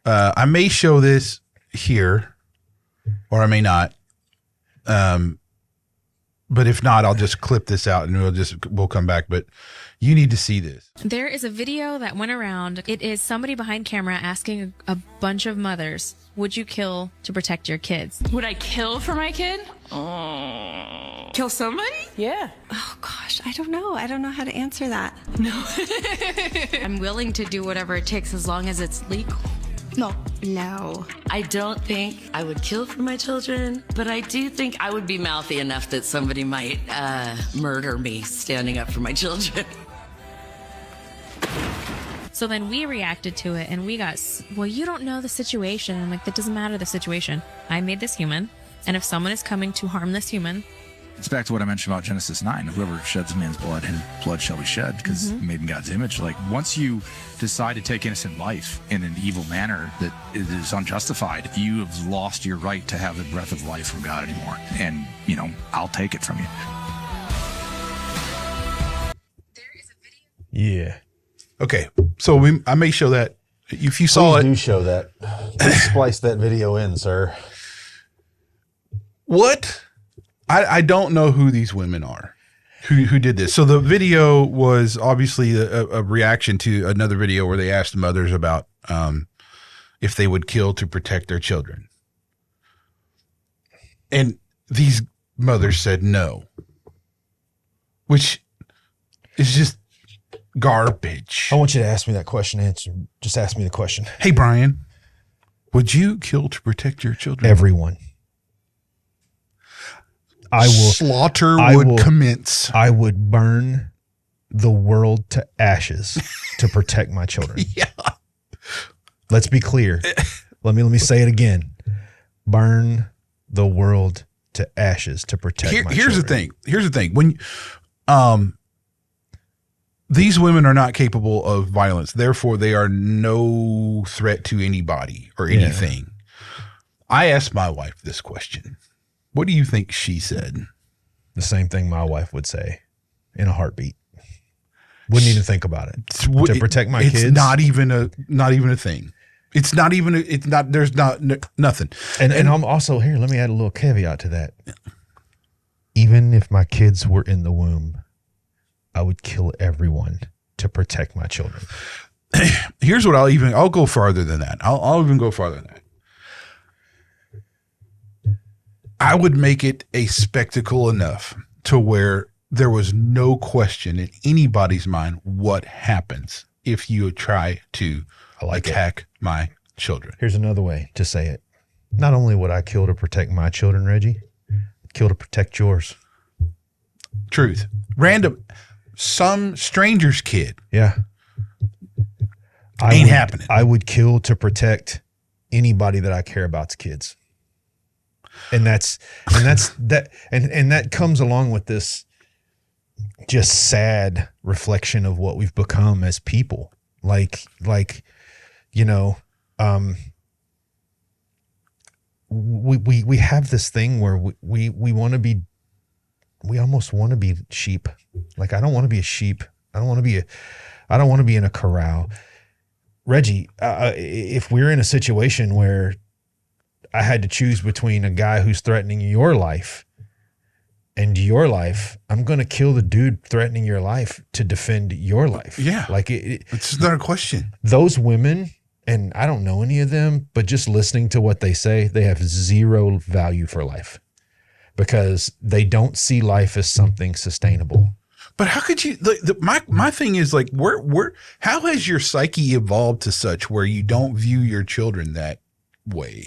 I may show this here, or I may not. But if not, I'll just clip this out and we'll come back. But you need to see this. There is a video that went around. It is somebody behind camera asking a bunch of mothers, would you kill to protect your kids? Would I kill for my kid? Oh. Kill somebody? Yeah. Oh gosh, I don't know. I don't know how to answer that. No. I'm willing to do whatever it takes as long as it's legal. No. I don't think I would kill for my children, but I do think I would be mouthy enough that somebody might murder me standing up for my children. So then we reacted to it and we got, well, you don't know the situation. I'm like, that doesn't matter the situation. I made this human. And if someone is coming to harm this human. It's back to what I mentioned about Genesis 9. Whoever sheds a man's blood, his blood shall be shed, because made in God's image. Like, once you decide to take innocent life in an evil manner that is unjustified, you have lost your right to have the breath of life from God anymore. And, you know, I'll take it from you. Yeah. Okay, so I may show that. If you saw it. Please do show that. Please splice that video in, sir. What? I don't know who these women are who did this. So the video was obviously a reaction to another video where they asked mothers about if they would kill to protect their children. And these mothers said no, which is just garbage. I want you to ask me that question. Just ask me the question. Hey, Brian, would you kill to protect your children? Everyone. Slaughter would commence. I would burn the world to ashes to protect my children. Yeah. Let's be clear. Let me say it again. Burn the world to ashes to protect my children. Here's the thing. When these women are not capable of violence, therefore they are no threat to anybody or anything. Yeah. I asked my wife this question. What do you think she said? The same thing my wife would say in a heartbeat. Wouldn't even think about it. To protect my kids. It's not even a thing. It's not even, there's nothing. And I'm also here, let me add a little caveat to that. Even if my kids were in the womb, I would kill everyone to protect my children. Here's what I'll go farther than that. I'll even go farther than that. I would make it a spectacle enough to where there was no question in anybody's mind what happens if you try to attack my children. Here's another way to say it. Not only would I kill to protect my children, Reggie, I'd kill to protect yours. Truth. Some stranger's kid. Yeah. Ain't happening. I would kill to protect anybody that I care about's kids. And that comes along with this just sad reflection of what we've become as people. Like, you know, we have this thing where we want to be, we almost want to be sheep. Like, I don't want to be a sheep. I don't want to be in a corral. Reggie, if we're in a situation where I had to choose between a guy who's threatening your life and your life, I'm going to kill the dude threatening your life to defend your life. Yeah. Like it's not a question. Those women, and I don't know any of them, but just listening to what they say, they have zero value for life because they don't see life as something sustainable. But how could you? My thing is like, how has your psyche evolved to such where you don't view your children that way?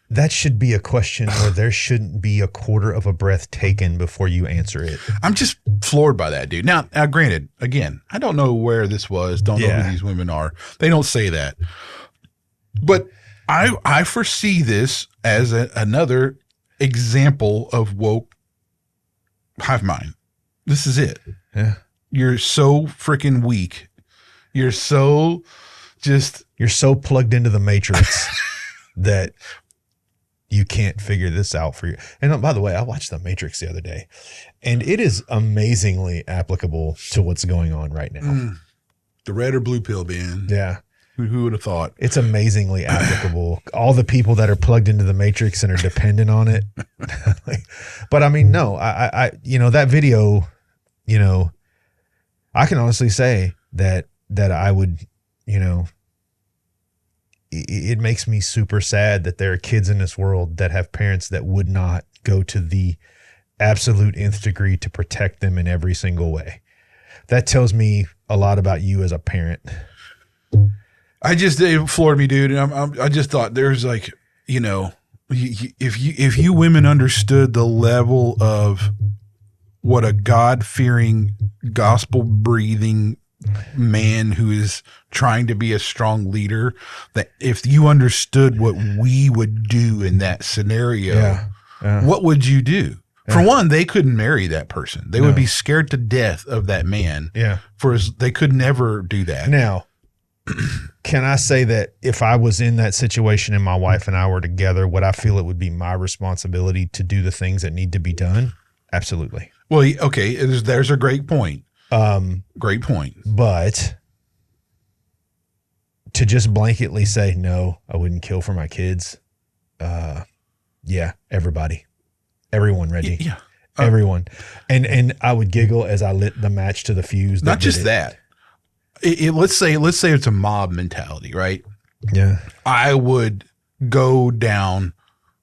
That should be a question where there shouldn't be a quarter of a breath taken before you answer it. I'm just floored by that, dude. Now, granted, again, I don't know where this was. Don't know who these women are. They don't say that. But I foresee this as another example of woke hive mind. This is it. Yeah. You're so freaking weak. You're so plugged into the matrix that you can't figure this out for you. And by the way, I watched The Matrix the other day, and it is amazingly applicable to what's going on right now. The red or blue pill, man. Yeah. Who would have thought? It's amazingly applicable. All the people that are plugged into the matrix and are dependent on it. But I mean, no, I that video, I can honestly say that I would, it makes me super sad that there are kids in this world that have parents that would not go to the absolute nth degree to protect them in every single way. That tells me a lot about you as a parent. It floored me, dude. And I just thought there's like, if you women understood the level of what a God-fearing, gospel-breathing man who is trying to be a strong leader, that if you understood what we would do in that scenario, what would you do? For one, they couldn't marry that person. They would be scared to death of that man. Yeah. They could never do that. Now, can I say that if I was in that situation and my wife and I were together, would I feel it would be my responsibility to do the things that need to be done? Absolutely. Well, okay, there's a great point. Great point. But to just blanketly say, no, I wouldn't kill for my kids. Everyone, Reggie. Yeah. Everyone. And I would giggle as I lit the match to the fuse. Not just that. Let's say it's a mob mentality, right? Yeah. I would go down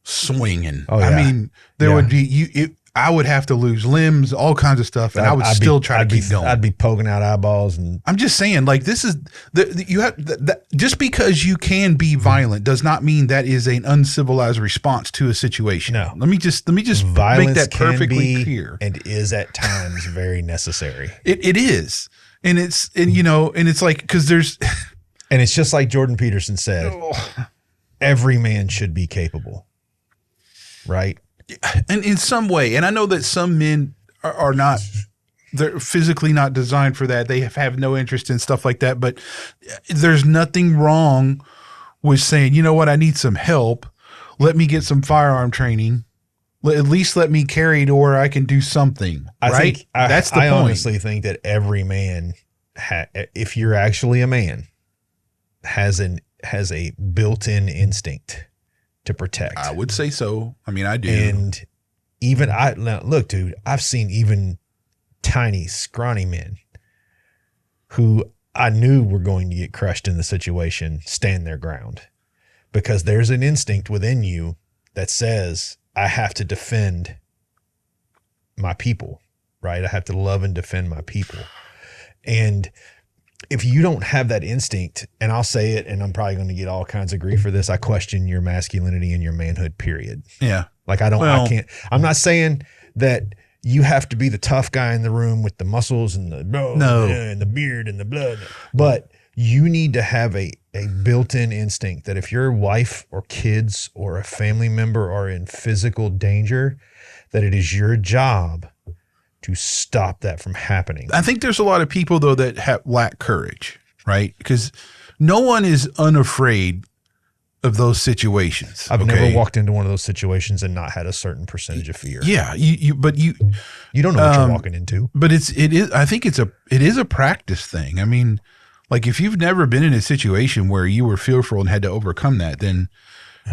swinging. Oh, yeah. I mean, there would be I would have to lose limbs, all kinds of stuff, and I would still try to keep going. I'd be poking out eyeballs, and I'm just saying, like, this is you have just because you can be violent does not mean that is an uncivilized response to a situation. No. Let me just violence make that perfectly can be clear. And is at times very necessary. It is, and it's like because there's, and it's just like Jordan Peterson said, every man should be capable, right? And in some way, and I know that some men are not, they're physically not designed for that. They have no interest in stuff like that. But there's nothing wrong with saying, you know what, I need some help. Let me get some firearm training. At least let me carry to where I can do something. Right? That's the point. I honestly think that every man, if you're actually a man, has a built-in instinct to protect. I would say so. I mean, I do. And even look, dude, I've seen even tiny, scrawny men who I knew were going to get crushed in the situation stand their ground, because there's an instinct within you that says, I have to defend my people, right? I have to love and defend my people. And if you don't have that instinct, and I'll say it, and I'm probably going to get all kinds of grief for this, I question your masculinity and your manhood, period. Yeah. Like I'm not saying that you have to be the tough guy in the room with the muscles and and the beard and the blood, but you need to have a built-in instinct that if your wife or kids or a family member are in physical danger, that it is your job to stop that from happening. I think there's a lot of people, though, that lack courage, right? Because no one is unafraid of those situations. I've never walked into one of those situations and not had a certain percentage of fear. Yeah, but you don't know what you're walking into. But it is. I think it is a practice thing. I mean, like if you've never been in a situation where you were fearful and had to overcome that, then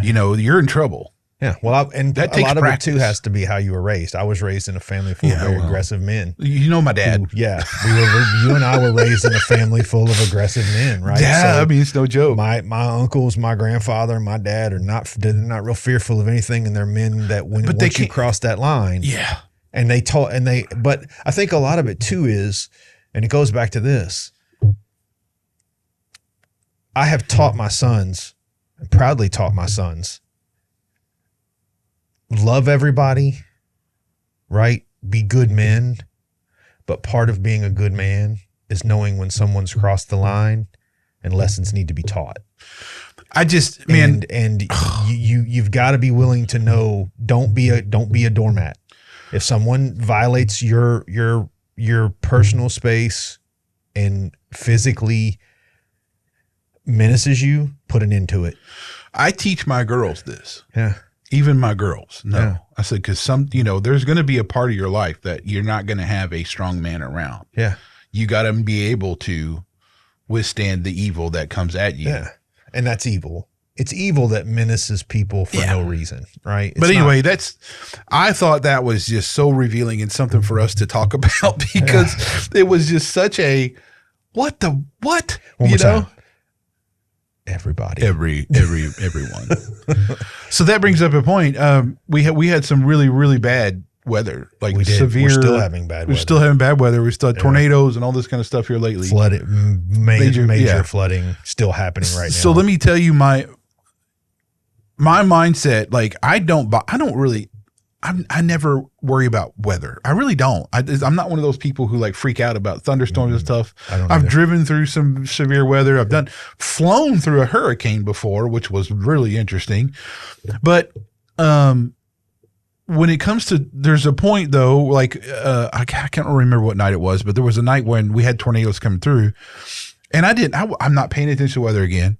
you're in trouble. Yeah, well, and that a lot of practice. it too has to be how you were raised. I was raised in a family full of very aggressive men. You know my dad. You and I were raised in a family full of aggressive men, right? Yeah, so I mean it's no joke. My uncles, my grandfather, and my dad they're not real fearful of anything, and they're men that once you cross that line, And but I think a lot of it too is, and it goes back to this. I have taught my sons, and proudly taught my sons, love everybody, right? Be good men. But part of being a good man is knowing when someone's crossed the line and lessons need to be taught. You've got to be willing to know, don't be a doormat. If someone violates your personal space and physically menaces you, put an end to it. I teach my girls this. Yeah. Even my girls. No. Yeah. I said, because there's going to be a part of your life that you're not going to have a strong man around. Yeah. You got to be able to withstand the evil that comes at you. Yeah. And that's evil. It's evil that menaces people for no reason, right? But anyway, I thought that was just so revealing and something for us to talk about, because it was just such a, what? One more time. Everybody. Everyone. So that brings up a point. We had some really, really bad weather, like we did. severe. We're still having bad weather. We're still having bad weather. We still had tornadoes and all this kind of stuff here lately. Major flooding still happening right now. So let me tell you my mindset. Like I never worry about weather. I really don't. I'm not one of those people who like freak out about thunderstorms and stuff. I've driven through some severe weather. I've flown through a hurricane before, which was really interesting. But when it comes to, there's a point though, like I can't remember what night it was, but there was a night when we had tornadoes coming through, and I'm not paying attention to weather again.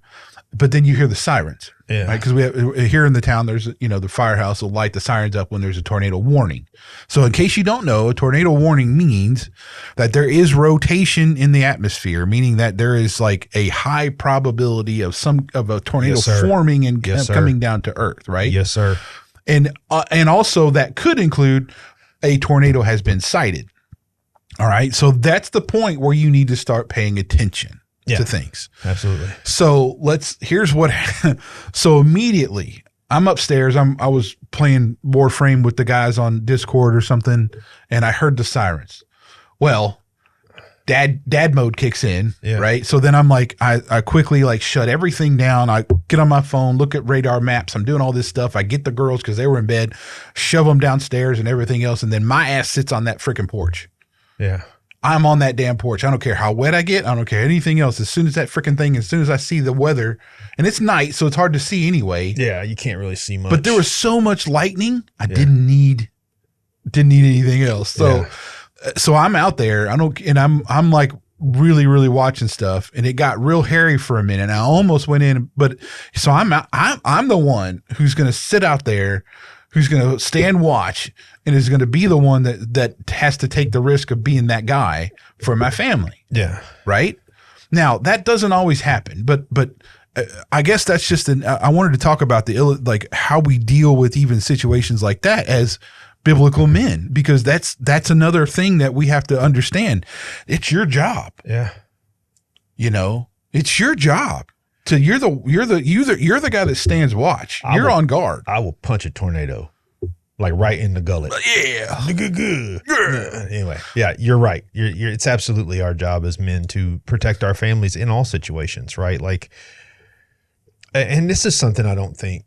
But then you hear the sirens, right? Because we have here in the town, there's the firehouse will light the sirens up when there's a tornado warning. So in case you don't know, a tornado warning means that there is rotation in the atmosphere, meaning that there is like a high probability of a tornado forming and coming down to earth, right? Yes, sir. And also that could include a tornado has been sighted. All right, so that's the point where you need to start paying attention to things. Absolutely. So here's what, so immediately I'm upstairs. I was playing Warframe with the guys on Discord or something, and I heard the sirens. Well, dad mode kicks in, right? So then I'm like, I quickly like shut everything down. I get on my phone, look at radar maps. I'm doing all this stuff. I get the girls because they were in bed, shove them downstairs and everything else. And then my ass sits on that freaking porch. Yeah. I'm on that damn porch. I don't care how wet I get. I don't care anything else. As soon as that freaking thing, as soon as I see the weather, and it's night, so it's hard to see anyway. Yeah, you can't really see much. But there was so much lightning, I didn't need anything else. So I'm out there. I'm like really, really watching stuff, and it got real hairy for a minute. I almost went in, but so I'm the one who's going to sit out there, who's going to stand watch, and is going to be the one that has to take the risk of being that guy for my family. Yeah. Right? Now, that doesn't always happen, but I guess that's just I wanted to talk about like how we deal with even situations like that as biblical men, because that's another thing that we have to understand. It's your job. Yeah. It's your job. You're the guy that stands watch. You're on guard. I will punch a tornado, like right in the gullet. Yeah. Anyway, yeah, you're right. It's absolutely our job as men to protect our families in all situations, right? Like, and this is something I don't think,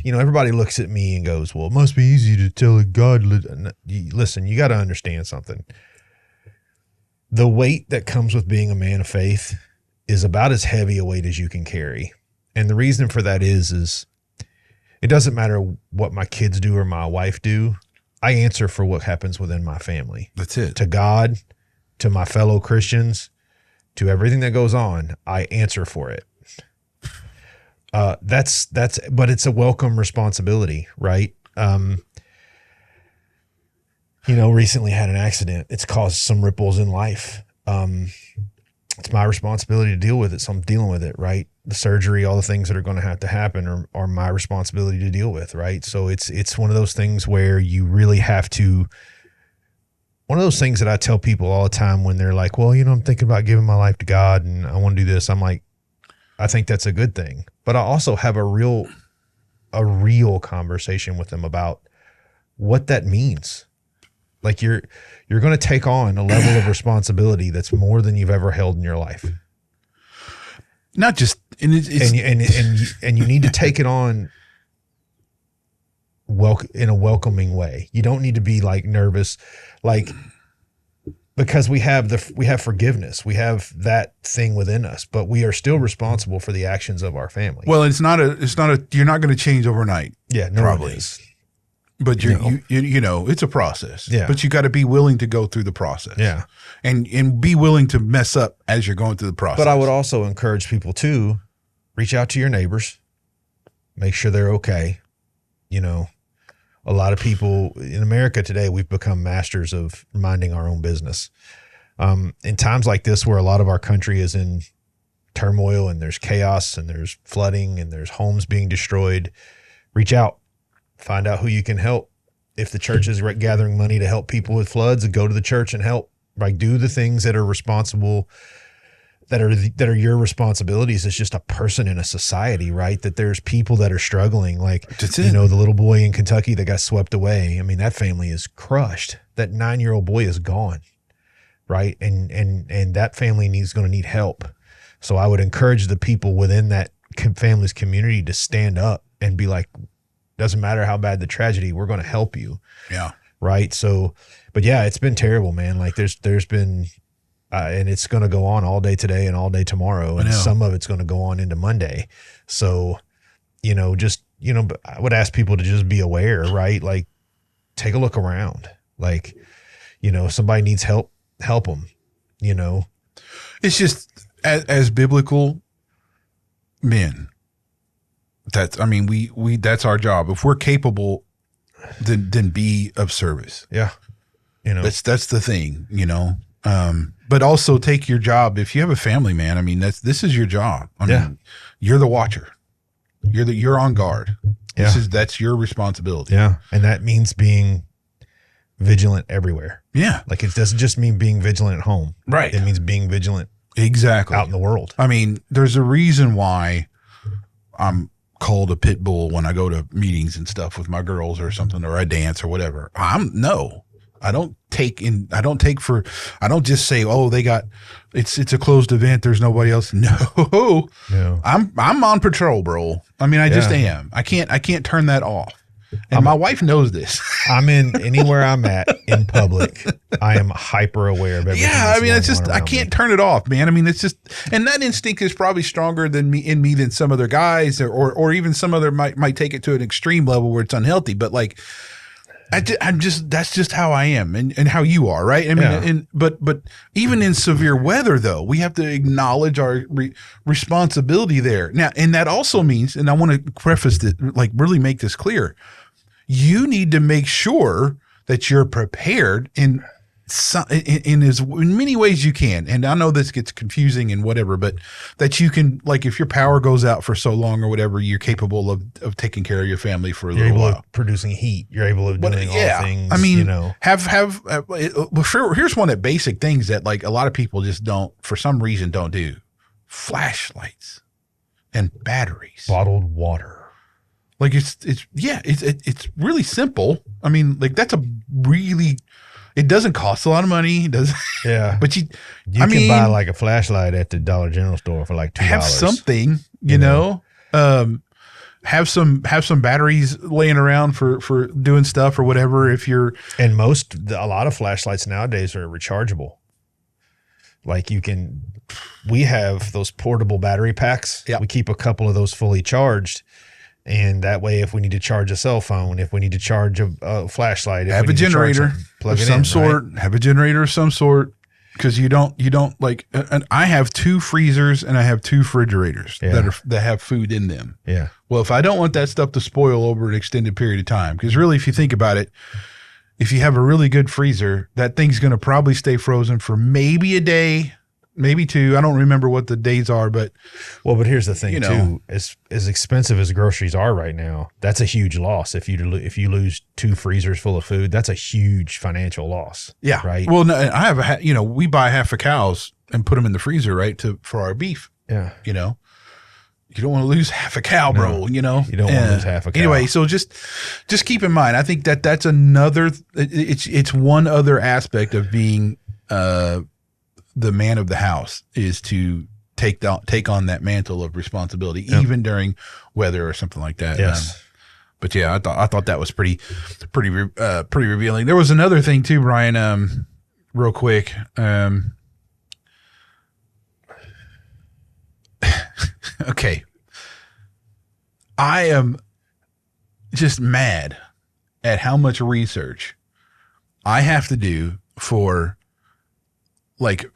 everybody looks at me and goes, well, it must be easy to tell a God. Listen, you got to understand something. The weight that comes with being a man of faith is about as heavy a weight as you can carry. And the reason for that is it doesn't matter what my kids do or my wife do. I answer for what happens within my family. That's it. To God, to my fellow Christians, to everything that goes on, I answer for it. But it's a welcome responsibility, right? Recently had an accident. It's caused some ripples in life. It's my responsibility to deal with it. So I'm dealing with it, right? The surgery, all the things that are going to have to happen are my responsibility to deal with, right? So it's one of those things where you really have to, one of those things that I tell people all the time when they're like, well, I'm thinking about giving my life to God and I want to do this. I'm like, I think that's a good thing. But I also have a real conversation with them about what that means. Like you're going to take on a level of responsibility that's more than you've ever held in your life. Not just, and you need to take it on in a welcoming way. You don't need to be like nervous, like, because we have forgiveness. We have that thing within us, but we are still responsible for the actions of our family. well, you're not going to change overnight. Yeah, no probably. one is. But you know, it's a process. Yeah. But you got to be willing to go through the process. Yeah. And be willing to mess up as you're going through the process. But I would also encourage people to reach out to your neighbors, make sure they're okay. You know, a lot of people in America today, we've become masters of minding our own business. In times like this, where a lot of our country is in turmoil and there's chaos and there's flooding and there's homes being destroyed, reach out. Find out who you can help. If the church is gathering money to help people with floods, go to the church and help. Like, do the things that are responsible, that are your responsibilities as just a person in a society, right? That there's people that are struggling. Like, you know, the little boy in Kentucky that got swept away. I mean, that family is crushed. That 9-year-old boy is gone, right? And that family going to need help. So I would encourage the people within that family's community to stand up and be like, doesn't matter how bad the tragedy, we're going to help you. Yeah. Right. So, but yeah, it's been terrible, man. Like there's been, and it's going to go on all day today and all day tomorrow. And some of it's going to go on into Monday. So, you know, I would ask people to just be aware, right? Like, take a look around. Like, you know, if somebody needs help, help them, you know. It's just as biblical men. That's our job. If we're capable, then be of service. Yeah. You know, that's the thing, you know. But also take your job. If you have a family, man, I mean, this is your job. I mean, you're the watcher. You're on guard. Yeah. That's your responsibility. Yeah. And that means being vigilant everywhere. Yeah. Like, it doesn't just mean being vigilant at home. Right. It means being vigilant exactly out in the world. I mean, there's a reason why I'm called a pit bull when I go to meetings and stuff with my girls or something, or I dance or whatever. I don't just say, oh, it's a closed event, there's nobody else. No. I'm on patrol, bro. I mean, I just am. I can't turn that off. And my wife knows this. I'm in anywhere I'm at in public, I am hyper aware of everything. Yeah, I mean, it's just I can't turn it off, man. I mean, it's just, and that instinct is probably stronger than me than some other guys, or even some other might take it to an extreme level where it's unhealthy. But like, that's just how I am, and how you are, right? I mean, but even in severe weather, though, we have to acknowledge our responsibility there. Now, and that also means, and I want to preface it, like really make this clear. You need to make sure that you're prepared in many ways you can. And I know this gets confusing and whatever, but that you can, like, if your power goes out for so long or whatever, you're capable of taking care of your family for a little while. Of producing heat. You're able of doing all things. I mean, you know, here's one of the basic things that, like, a lot of people just don't, for some reason, don't do. Flashlights and batteries. Bottled water. Like, it's really simple. I mean, like, it doesn't cost a lot of money. It doesn't. Yeah. But you can buy like a flashlight at the Dollar General store for like $2. Have something, you know, have some batteries laying around for doing stuff or whatever. If you're, and a lot of flashlights nowadays are rechargeable. Like, we have those portable battery packs. Yeah. We keep a couple of those fully charged. And that way, if we need to charge a cell phone, if we need to charge a flashlight, have a generator of some sort, have a generator of some sort. Because you don't like, and I have 2 freezers and I have 2 refrigerators that have food in them. Yeah. Well, if I don't want that stuff to spoil over an extended period of time, because really, if you think about it, if you have a really good freezer, that thing's going to probably stay frozen for maybe a day, maybe 2. I don't remember what the days are, but here's the thing, too. As expensive as groceries are right now, that's a huge loss. If you lose 2 freezers full of food, that's a huge financial loss. Yeah. Right. Well, no, I have we buy half a cows and put them in the freezer, right, for our beef. Yeah. You know, you don't want to lose half a cow, bro. You know, you don't want to lose half a cow. Anyway, so just keep in mind. I think that's another. It's one other aspect of being the man of the house is to take on that mantle of responsibility, even during weather or something like that. Yes. But yeah, I thought that was pretty revealing. There was another thing too, Brian. Real quick. Okay. I am just mad at how much research I have to do for like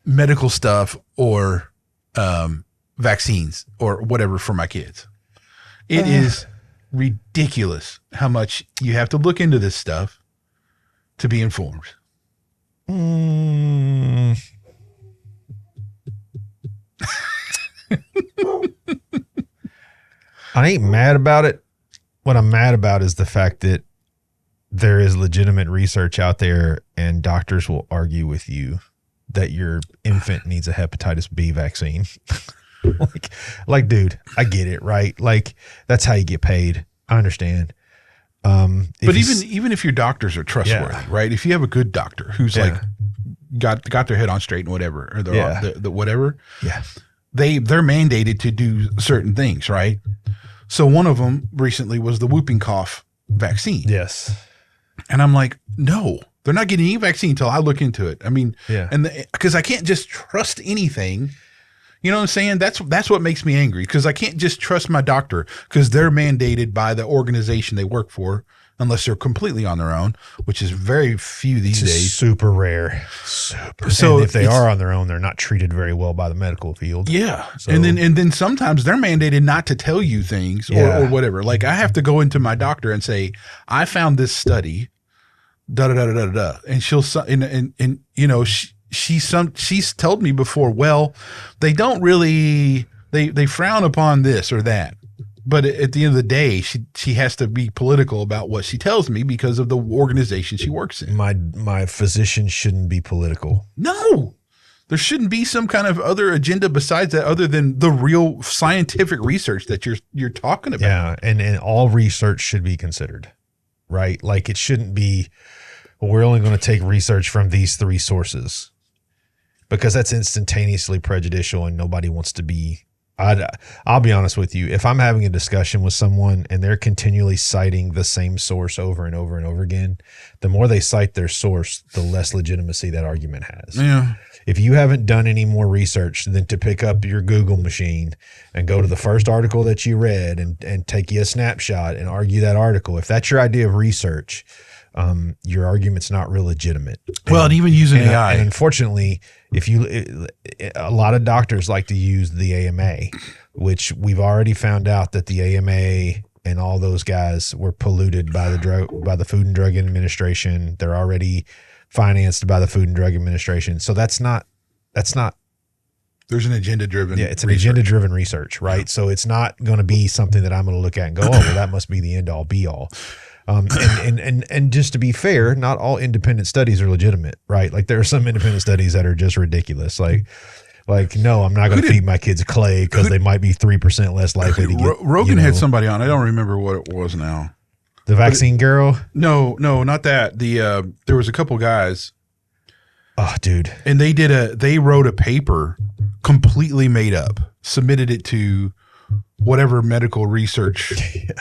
medical stuff or vaccines or whatever for my kids. It is ridiculous how much you have to look into this stuff to be informed. I ain't mad about it. What I'm mad about is the fact that there is legitimate research out there and doctors will argue with you that your infant needs a hepatitis B vaccine. like, dude, I get it, right? Like, that's how you get paid. I understand. But even if your doctors are trustworthy, right? If you have a good doctor who's like got their head on straight and whatever, or the whatever, they're mandated to do certain things, right? So one of them recently was the whooping cough vaccine. Yes. And I'm like, no, they're not getting any vaccine until I look into it. I mean, because I can't just trust anything. You know what I'm saying? That's what makes me angry, because I can't just trust my doctor because they're mandated by the organization they work for, unless they're completely on their own, which is very few these days. Super rare. Super. So and if they are on their own, they're not treated very well by the medical field. Yeah. So, and then sometimes they're mandated not to tell you things or whatever. Like, I have to go into my doctor and say, I found this study, da da da da da da, and she'll and you know she's told me before, well, they don't really they frown upon this or that. But at the end of the day, she has to be political about what she tells me because of the organization she works in. My physician shouldn't be political. No, there shouldn't be some kind of other agenda besides that, other than the real scientific research that you're talking about. Yeah, and all research should be considered, right? Like, it shouldn't be, well, we're only going to take research from these 3 sources, because that's instantaneously prejudicial and nobody wants to be. I'll be honest with you. If I'm having a discussion with someone and they're continually citing the same source over and over and over again, the more they cite their source, the less legitimacy that argument has. Yeah. If you haven't done any more research than to pick up your Google machine and go to the first article that you read and take you a snapshot and argue that article, if that's your idea of research, your argument's not real legitimate. Well, and even using AI. And unfortunately, a lot of doctors like to use the AMA, which we've already found out that the AMA and all those guys were polluted by the Food and Drug Administration. They're already financed by the Food and Drug Administration. So that's not. There's an agenda-driven. Yeah, it's an agenda-driven research, right? Yeah. So it's not going to be something that I'm going to look at and go, oh, well, that must be the end-all, be-all. And just to be fair, not all independent studies are legitimate, right? Like, there are some independent studies that are just ridiculous. Like no, I'm not going to feed my kids clay because they might be 3% less likely to get. Rogan had somebody on. I don't remember what it was now. The vaccine girl? No, not that. There was a couple guys. Oh, dude. And they wrote a paper completely made up, submitted it to whatever medical research,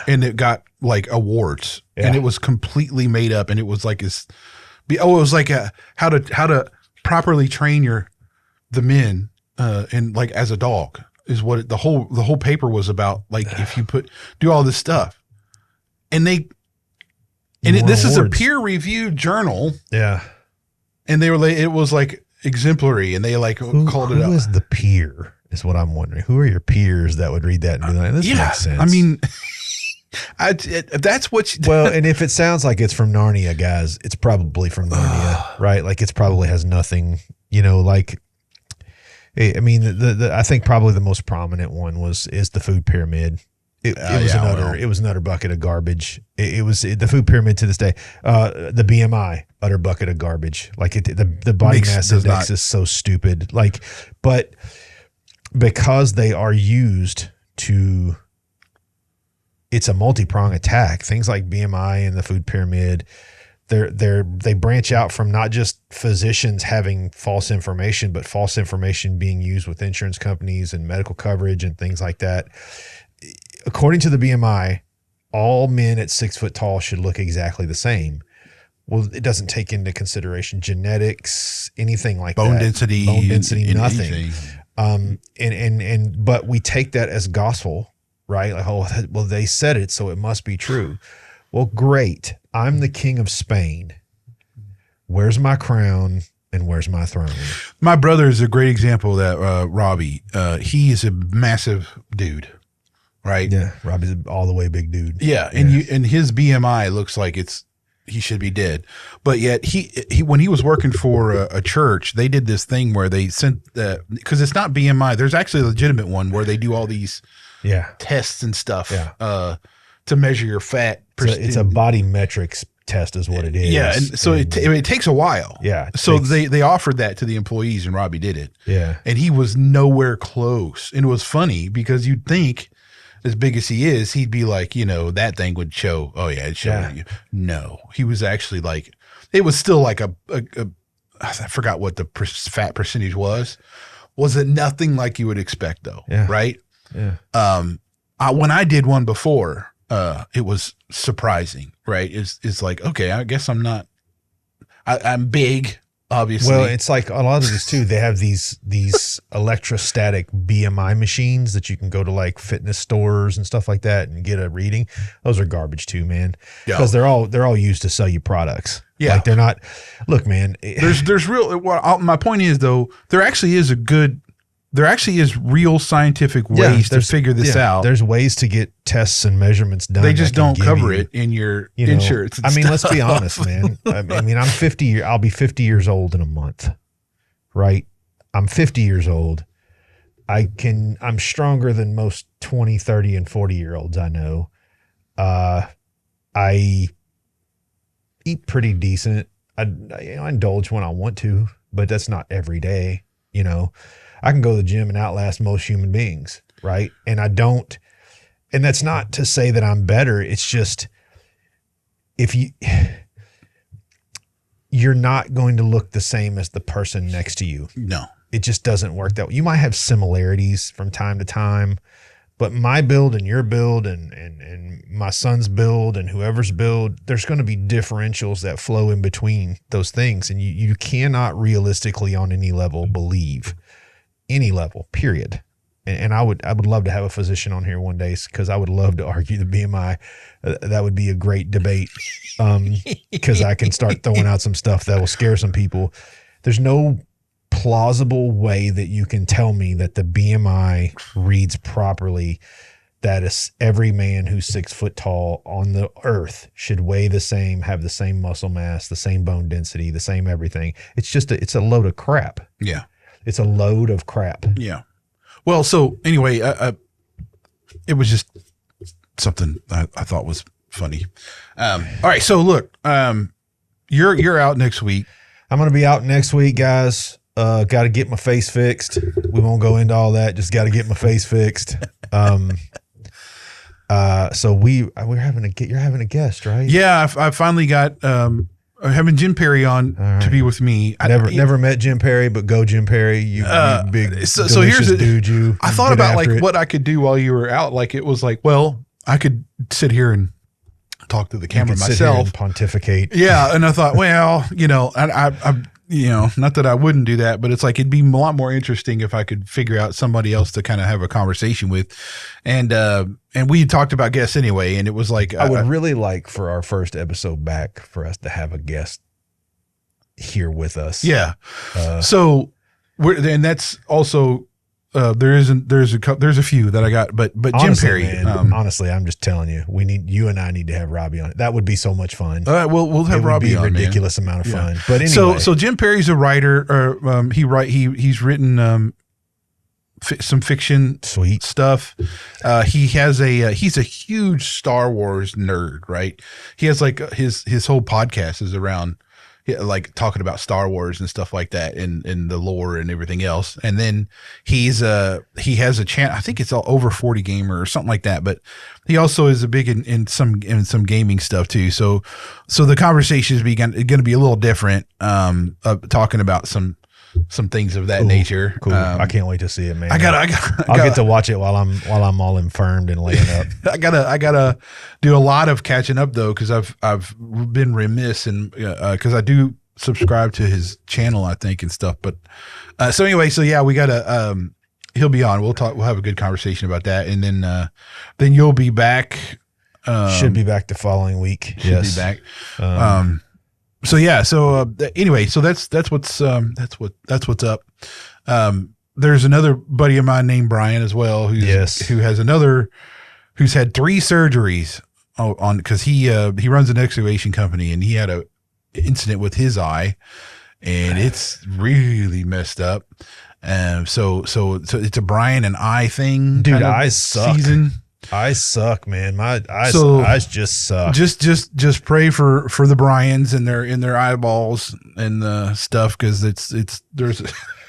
and it got like awards, and it was completely made up, and it was like it was like how to properly train the men and like as a dog is what the whole paper was about. Like, if you do all this stuff, and this is a peer reviewed journal, and it was like exemplary, and they called it up. Who is the peer? Is what I'm wondering. Who are your peers that would read that and be like, this makes sense? I mean, that's what. Well, and if it sounds like it's from Narnia, guys, it's probably from Narnia, right? Like, it's probably has nothing, like. I mean, I think probably the most prominent one is the food pyramid. It was another bucket of garbage. It was the food pyramid to this day. The BMI, utter bucket of garbage. Like, the body mass index is so stupid. Like, but because they are used it's a multi-prong attack. Things like BMI and the food pyramid, they branch out from not just physicians having false information, but false information being used with insurance companies and medical coverage and things like that. According to the BMI, all men at 6 foot tall should look exactly the same. Well, it doesn't take into consideration genetics, anything like bone that. density, Nothing. But we take that as gospel, right? Like, oh, well, they said it, so it must be true. Well, great. I'm the king of Spain. Where's my crown and where's my throne? My brother is a great example of that. Robbie, he is a massive dude, right? Yeah, Robbie's an all the way big dude. Yeah, and his BMI looks like he should be dead, but yet he when he was working for a church, they did this thing where they sent because it's not BMI. There's actually a legitimate one where they do all these tests and stuff to measure your fat. It's a body metrics test is what it is. Yeah, and so it takes a while. Yeah. So they offered that to the employees, and Robbie did it. Yeah. And he was nowhere close. And it was funny because you'd think, as big as he is, he'd be like, that thing would show. Oh yeah, it showed you. No, he was actually like, it was still like I forgot what the fat percentage was. Was it nothing like you would expect though? Yeah. Right. Yeah. When I did one before, it was surprising. Right. It's like, okay, I guess I'm not. I'm big. Obviously. Well, it's like a lot of this too. They have these electrostatic BMI machines that you can go to like fitness stores and stuff like that and get a reading. Those are garbage too, man. Because they're all used to sell you products. Yeah, like they're not. Look, man. There's real. My point is though, there actually is real scientific ways to figure this out. There's ways to get tests and measurements done. They just don't cover it in your insurance. I mean, let's be honest, man. I mean, I'm 50. I'll be 50 years old in a month, right? I'm 50 years old. I'm stronger than most 20, 30, and 40-year-olds I know. I eat pretty decent. I indulge when I want to, but that's not every day, I can go to the gym and outlast most human beings, right? And I don't, and that's not to say that I'm better. It's just, you're not going to look the same as the person next to you. No. It just doesn't work that way. You might have similarities from time to time, but my build and your build and my son's build and whoever's build, there's going to be differentials that flow in between those things. And you cannot realistically on any level believe any level, period. And I would love to have a physician on here one day because I would love to argue the BMI. That would be a great debate because I can start throwing out some stuff that will scare some people. There's no plausible way that you can tell me that the BMI reads properly, that is every man who's 6 foot tall on the earth should weigh the same, have the same muscle mass, the same bone density, the same everything. It's a load of crap. Yeah. It's a load of crap. Yeah. Well, so anyway, it was just something I thought was funny. All right. So look, you're out next week. I'm going to be out next week, guys. Got to get my face fixed. We won't go into all that. Just got to get my face fixed. So you're having a guest, right? Yeah. I finally got, having Jim Perry on to be with me. Never met Jim Perry, but go Jim Perry. You big so here's a dude. I thought about like what I could do while you were out. Like it was like, well, I could sit here and talk to the camera myself, sit here and pontificate. Yeah, and I thought, well, I not that I wouldn't do that, but it's like it'd be a lot more interesting if I could figure out somebody else to kind of have a conversation with, and we talked about guests anyway, and it was like I would really like for our first episode back for us to have a guest here with us. Yeah, so and that's also. There's a few that I got, but honestly, Jim Perry. Man, honestly, I'm just telling you, you and I need to have Robbie on it. That would be so much fun. We'll have Robbie on. It would be a ridiculous amount of fun. But anyway, so Jim Perry's a writer. He's written some fiction stuff. He's a huge Star Wars nerd, right? He has like his whole podcast is around like talking about Star Wars and stuff like that and the lore and everything else. And then he has a channel. I think it's all over 40 gamer or something like that. But he also is a big in some gaming stuff too. So the conversation is going to be a little different. Talking about some things of that nature. Cool. I can't wait to see it, man. I'll get to watch it while I'm all infirmed and laying up. I gotta do a lot of catching up though, because I've been remiss and because I do subscribe to his channel, I think, and stuff. But so anyway, so yeah, we gotta he'll be on. We'll have a good conversation about that, and then you'll be back. Should be back the following week. Should be back. So yeah, so anyway, so that's what's up. There's another buddy of mine named Brian as well, who has 3 surgeries on because he runs an excavation company, and he had a incident with his eye, and it's really messed up. So it's a Brian and eye thing. Dude, eyes suck. Season. Eyes suck, man. My eyes just suck. Just pray for the Bryans and their eyeballs and the stuff, because there's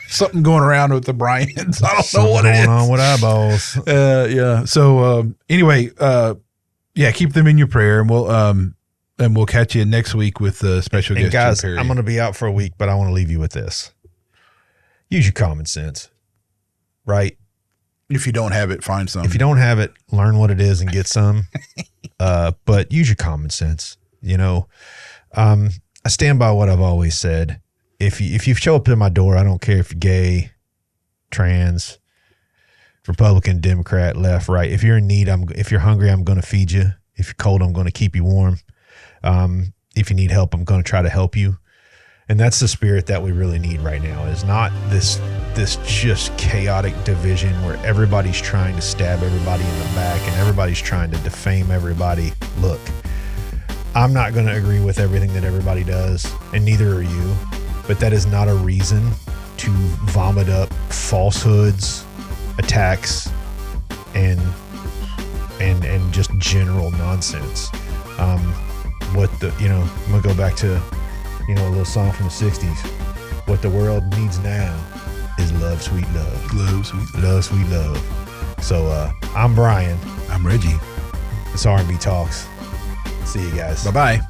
something going around with the Bryans. I don't know what it is. Going on with eyeballs. Yeah. So anyway, yeah, keep them in your prayer, and we'll catch you next week with the special guest. Guys, Jim Perry. I'm going to be out for a week, but I want to leave you with this. Use your common sense, right? If you don't have it, find some. If you don't have it, learn what it is and get some. But use your common sense. You know, I stand by what I've always said. If you show up to my door, I don't care if you're gay, trans, Republican, Democrat, left, right. If you're in need, if you're hungry, I'm going to feed you. If you're cold, I'm going to keep you warm. If you need help, I'm going to try to help you. And that's the spirit that we really need right now, is not this just chaotic division where everybody's trying to stab everybody in the back and everybody's trying to defame everybody. Look, I'm not going to agree with everything that everybody does, and neither are you, but that is not a reason to vomit up falsehoods, attacks, and just general nonsense. I'm going to go back to a little song from the 60s. What the world needs now is love, sweet love. Love, sweet love. Sweet love. So I'm Brian. I'm Reggie. It's R&B Talks. See you guys. Bye-bye.